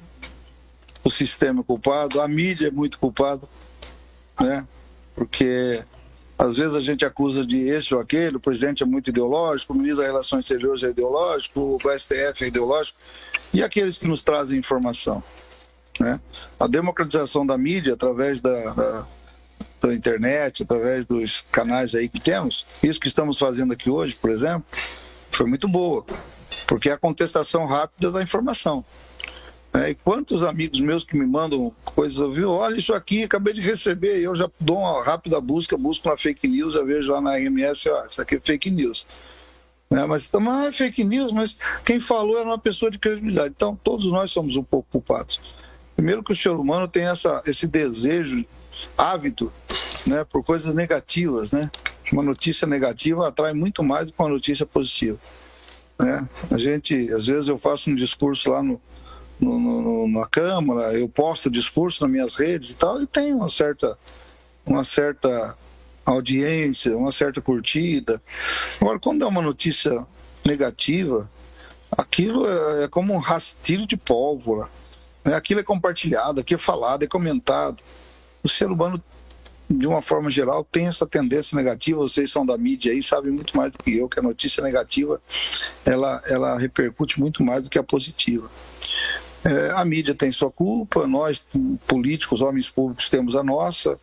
o sistema é culpado, a mídia é muito culpada, né? Porque às vezes a gente acusa de esse ou aquele, o presidente é muito ideológico, o ministro das Relações Exteriores é ideológico, o STF é ideológico, e aqueles que nos trazem informação, né? A democratização da mídia, através da internet, através dos canais aí que temos, isso que estamos fazendo aqui hoje, por exemplo, foi muito boa, porque é a contestação rápida da informação. E quantos amigos meus que me mandam coisas, olha isso aqui, acabei de receber, eu já dou uma rápida busco na fake news, eu vejo lá na RMS, isso aqui é fake news. Mas é fake news, mas quem falou era uma pessoa de credibilidade. Então, todos nós somos um pouco culpados. Primeiro que o ser humano tem esse desejo ávido, né, por coisas negativas, né? Uma notícia negativa atrai muito mais do que uma notícia positiva, né? A gente, às vezes eu faço um discurso lá na Câmara, eu posto discurso nas minhas redes e tal, e tem uma certa audiência, uma certa curtida. Agora, quando é uma notícia negativa, aquilo é como um rastilho de pólvora, né? Aquilo é compartilhado, aquilo é falado, é comentado. O ser humano, de uma forma geral, tem essa tendência negativa. Vocês são da mídia aí, sabem muito mais do que eu, que a notícia negativa ela repercute muito mais do que a positiva. A mídia tem sua culpa, nós políticos, homens públicos, temos a nossa,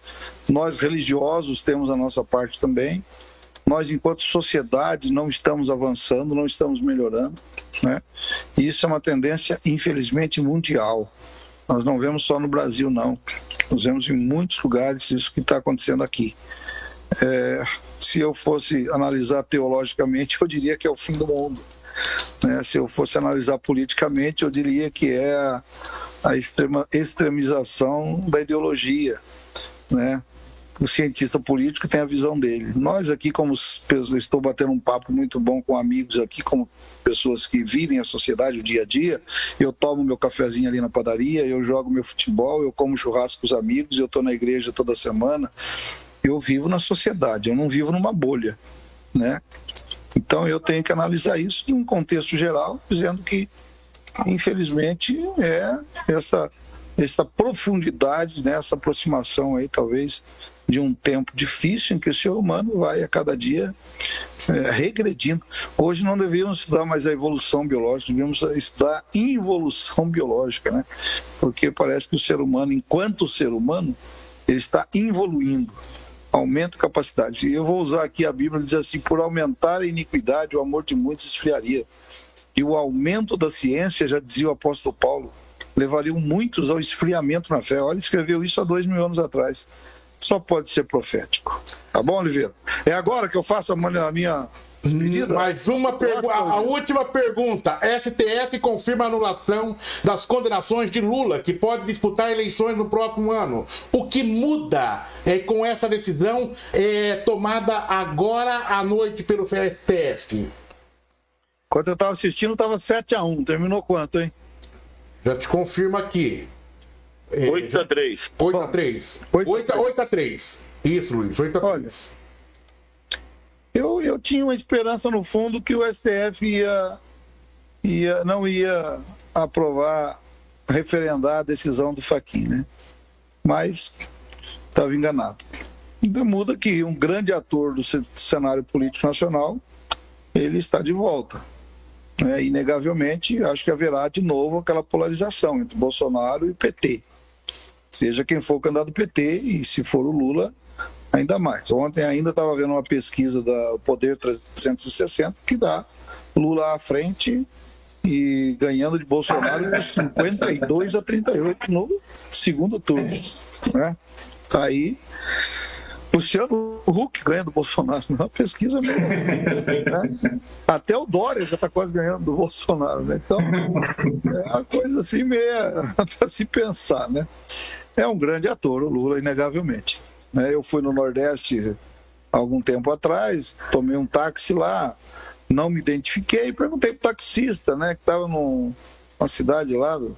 nós religiosos temos a nossa parte também. Nós, enquanto sociedade, não estamos avançando, não estamos melhorando, né? E isso é uma tendência, infelizmente, mundial. Nós não vemos só no Brasil, não. Nós vemos em muitos lugares isso que está acontecendo aqui. Se eu fosse analisar teologicamente, eu diria que é o fim do mundo. Se eu fosse analisar politicamente, eu diria que é a extremização da ideologia, né? O cientista político tem a visão dele. Nós aqui, como eu estou batendo um papo muito bom com amigos aqui, como pessoas que vivem a sociedade, o dia a dia, eu tomo meu cafezinho ali na padaria, eu jogo meu futebol, eu como churrasco com os amigos, eu estou na igreja toda semana. Eu vivo na sociedade, eu não vivo numa bolha, né? Então eu tenho que analisar isso em um contexto geral, dizendo que, infelizmente, essa profundidade, né, essa aproximação aí, talvez, de um tempo difícil em que o ser humano vai a cada dia regredindo. Hoje não devíamos estudar mais a evolução biológica, devíamos estudar a involução biológica, né? Porque parece que o ser humano, enquanto ser humano, ele está evoluindo, aumenta a capacidade. E eu vou usar aqui a Bíblia, diz assim: por aumentar a iniquidade, o amor de muitos esfriaria. E o aumento da ciência, já dizia o apóstolo Paulo, levariam muitos ao esfriamento na fé. Olha, escreveu isso há 2000 anos atrás. Só pode ser profético. Tá bom, Oliveira? É agora que eu faço a minha medida? Mais uma pergunta. A última pergunta. STF confirma a anulação das condenações de Lula, que pode disputar eleições no próximo ano. O que muda com essa decisão tomada agora à noite pelo STF? Quando eu estava assistindo, estava 7-1. Terminou quanto, hein? Já te confirmo aqui. 8-3. 8-3. 8-3. Isso, Luiz. 8-3. Eu tinha uma esperança, no fundo, que o STF não ia aprovar, referendar a decisão do Fachin, né? Mas estava enganado. Então, muda que um grande ator do cenário político nacional, ele está de volta. Inegavelmente, acho que haverá de novo aquela polarização entre Bolsonaro e PT. Seja quem for o candidato do PT, e se for o Lula, ainda mais. Ontem ainda estava vendo uma pesquisa da Poder 360 que dá Lula à frente e ganhando de Bolsonaro por 52-38 no segundo turno. Né? Tá aí Luciano Huck ganha do Bolsonaro. Uma pesquisa mesmo. Né? Até o Dória já está quase ganhando do Bolsonaro. Né? Então, é uma coisa assim meio para se pensar. Né? É um grande ator, o Lula, inegavelmente. Eu fui no Nordeste há algum tempo atrás, tomei um táxi lá, não me identifiquei, perguntei para o taxista, né, que estava numa cidade lá do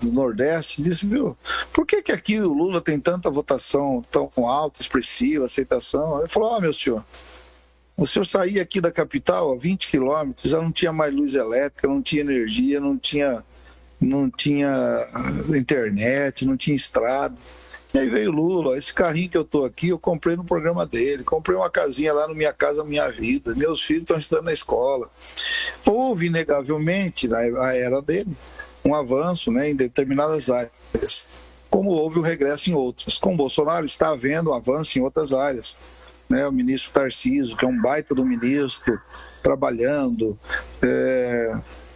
Nordeste, disse: viu, por que aqui o Lula tem tanta votação tão alta, expressiva, aceitação? Ele falou: meu senhor, o senhor saía aqui da capital a 20 quilômetros, já não tinha mais luz elétrica, não tinha energia, não tinha internet, não tinha estrada. E aí veio o Lula, esse carrinho que eu tô aqui, eu comprei no programa dele, comprei uma casinha lá no Minha Casa Minha Vida, meus filhos estão estudando na escola. Houve, inegavelmente, na era dele, um avanço, né, em determinadas áreas, como houve o regresso em outras. Com o Bolsonaro está havendo um avanço em outras áreas. Né, o ministro Tarcísio, que é um baita do ministro, trabalhando,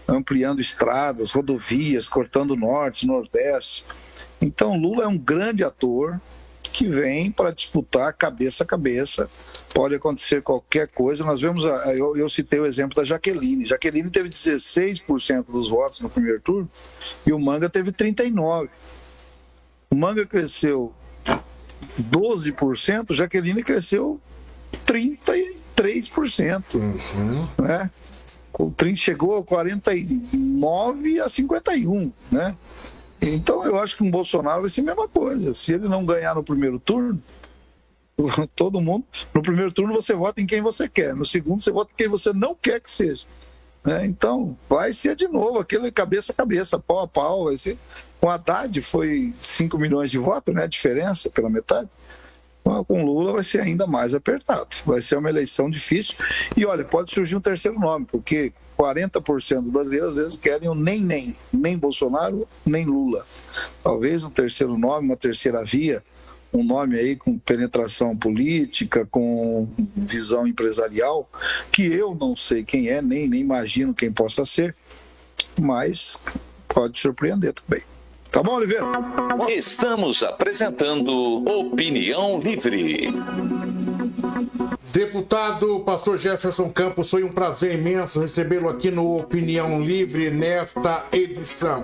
ampliando estradas, rodovias, cortando norte, nordeste. Então Lula é um grande ator que vem para disputar cabeça a cabeça. Pode acontecer qualquer coisa. Nós vemos, eu citei o exemplo da Jaqueline. Jaqueline teve 16% dos votos no primeiro turno e o Manga teve 39%. O Manga cresceu 12%, Jaqueline cresceu 33%. Né? O Trin chegou a 49 a 51, né? Então eu acho que com o Bolsonaro vai ser a mesma coisa. Se ele não ganhar no primeiro turno, todo mundo, no primeiro turno você vota em quem você quer, no segundo você vota em quem você não quer que seja. Né? Então vai ser de novo aquele cabeça a cabeça, pau a pau. Vai ser. Com Haddad foi 5 milhões de votos, né? A diferença pela metade. Com Lula vai ser ainda mais apertado. Vai ser uma eleição difícil. E olha, pode surgir um terceiro nome, porque 40% dos brasileiros às vezes querem o nem Bolsonaro, nem Lula. Talvez um terceiro nome, uma terceira via, um nome aí com penetração política, com visão empresarial, que eu não sei quem é, nem imagino quem possa ser, mas pode surpreender também. Tá bom, Oliveira? Estamos apresentando Opinião Livre. Deputado Pastor Jefferson Campos, foi um prazer imenso recebê-lo aqui no Opinião Livre nesta edição.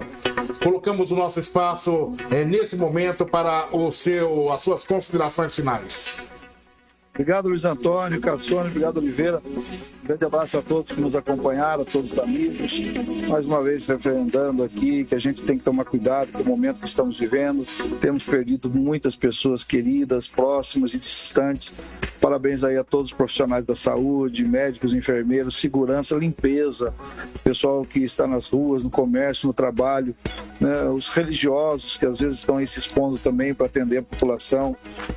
Colocamos o nosso espaço nesse momento para as suas considerações finais. Obrigado, Luiz Antônio, Cassone, obrigado, Oliveira. Grande abraço a todos que nos acompanharam, a todos os amigos. Mais uma vez, referendando aqui que a gente tem que tomar cuidado com o momento que estamos vivendo. Temos perdido muitas pessoas queridas, próximas e distantes. Parabéns aí a todos os profissionais da saúde, médicos, enfermeiros, segurança, limpeza, pessoal que está nas ruas, no comércio, no trabalho, né? Os religiosos que às vezes estão aí se expondo também para atender a população.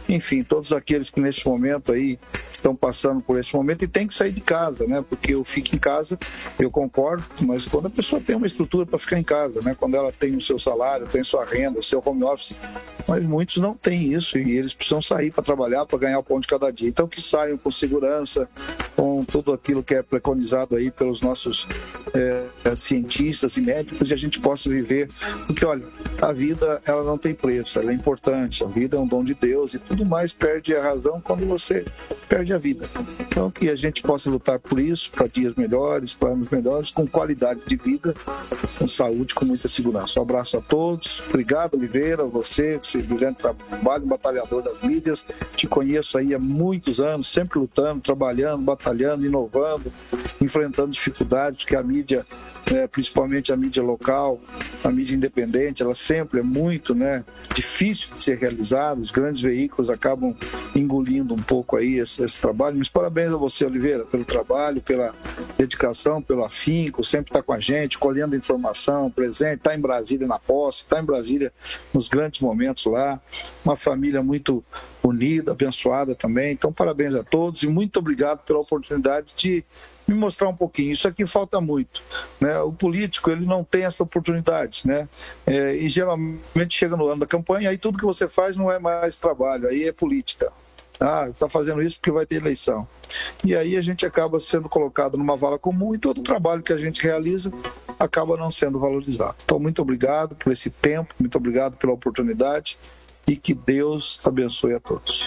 Enfim, todos aqueles que neste momento aí estão passando por esse momento e tem que sair de casa, né? Porque eu fico em casa, eu concordo, mas quando a pessoa tem uma estrutura para ficar em casa, né? Quando ela tem o seu salário, tem sua renda, o seu home office, mas muitos não têm isso e eles precisam sair para trabalhar, para ganhar o pão de cada dia. Então que saiam com segurança, com tudo aquilo que é preconizado aí pelos nossos cientistas e médicos e a gente possa viver, porque olha, a vida ela não tem preço, ela é importante, a vida é um dom de Deus e tudo mais perde a razão quando você perde a vida. Então que a gente possa lutar por isso, para dias melhores, para anos melhores, com qualidade de vida, com saúde, com muita segurança. Um abraço a todos, obrigado Oliveira, você, que brilhante trabalho, batalhador das mídias, te conheço aí há muitos anos, sempre lutando, trabalhando, batalhando, inovando, enfrentando dificuldades, que a mídia, principalmente a mídia local, a mídia independente, ela sempre é muito difícil de ser realizada, os grandes veículos acabam engolindo um pouco aí esse trabalho, mas parabéns a você, Oliveira, pelo trabalho, pela dedicação, pelo afinco, sempre está com a gente, colhendo informação, presente, está em Brasília na posse, está em Brasília nos grandes momentos lá, uma família muito unida, abençoada também, então parabéns a todos e muito obrigado pela oportunidade de me mostrar um pouquinho. Isso aqui falta muito, né? O político, ele não tem essa oportunidade, né? E geralmente chega no ano da campanha, aí tudo que você faz não é mais trabalho, aí é política. Está fazendo isso porque vai ter eleição. E aí a gente acaba sendo colocado numa vala comum e todo o trabalho que a gente realiza acaba não sendo valorizado. Então, muito obrigado por esse tempo, muito obrigado pela oportunidade e que Deus abençoe a todos.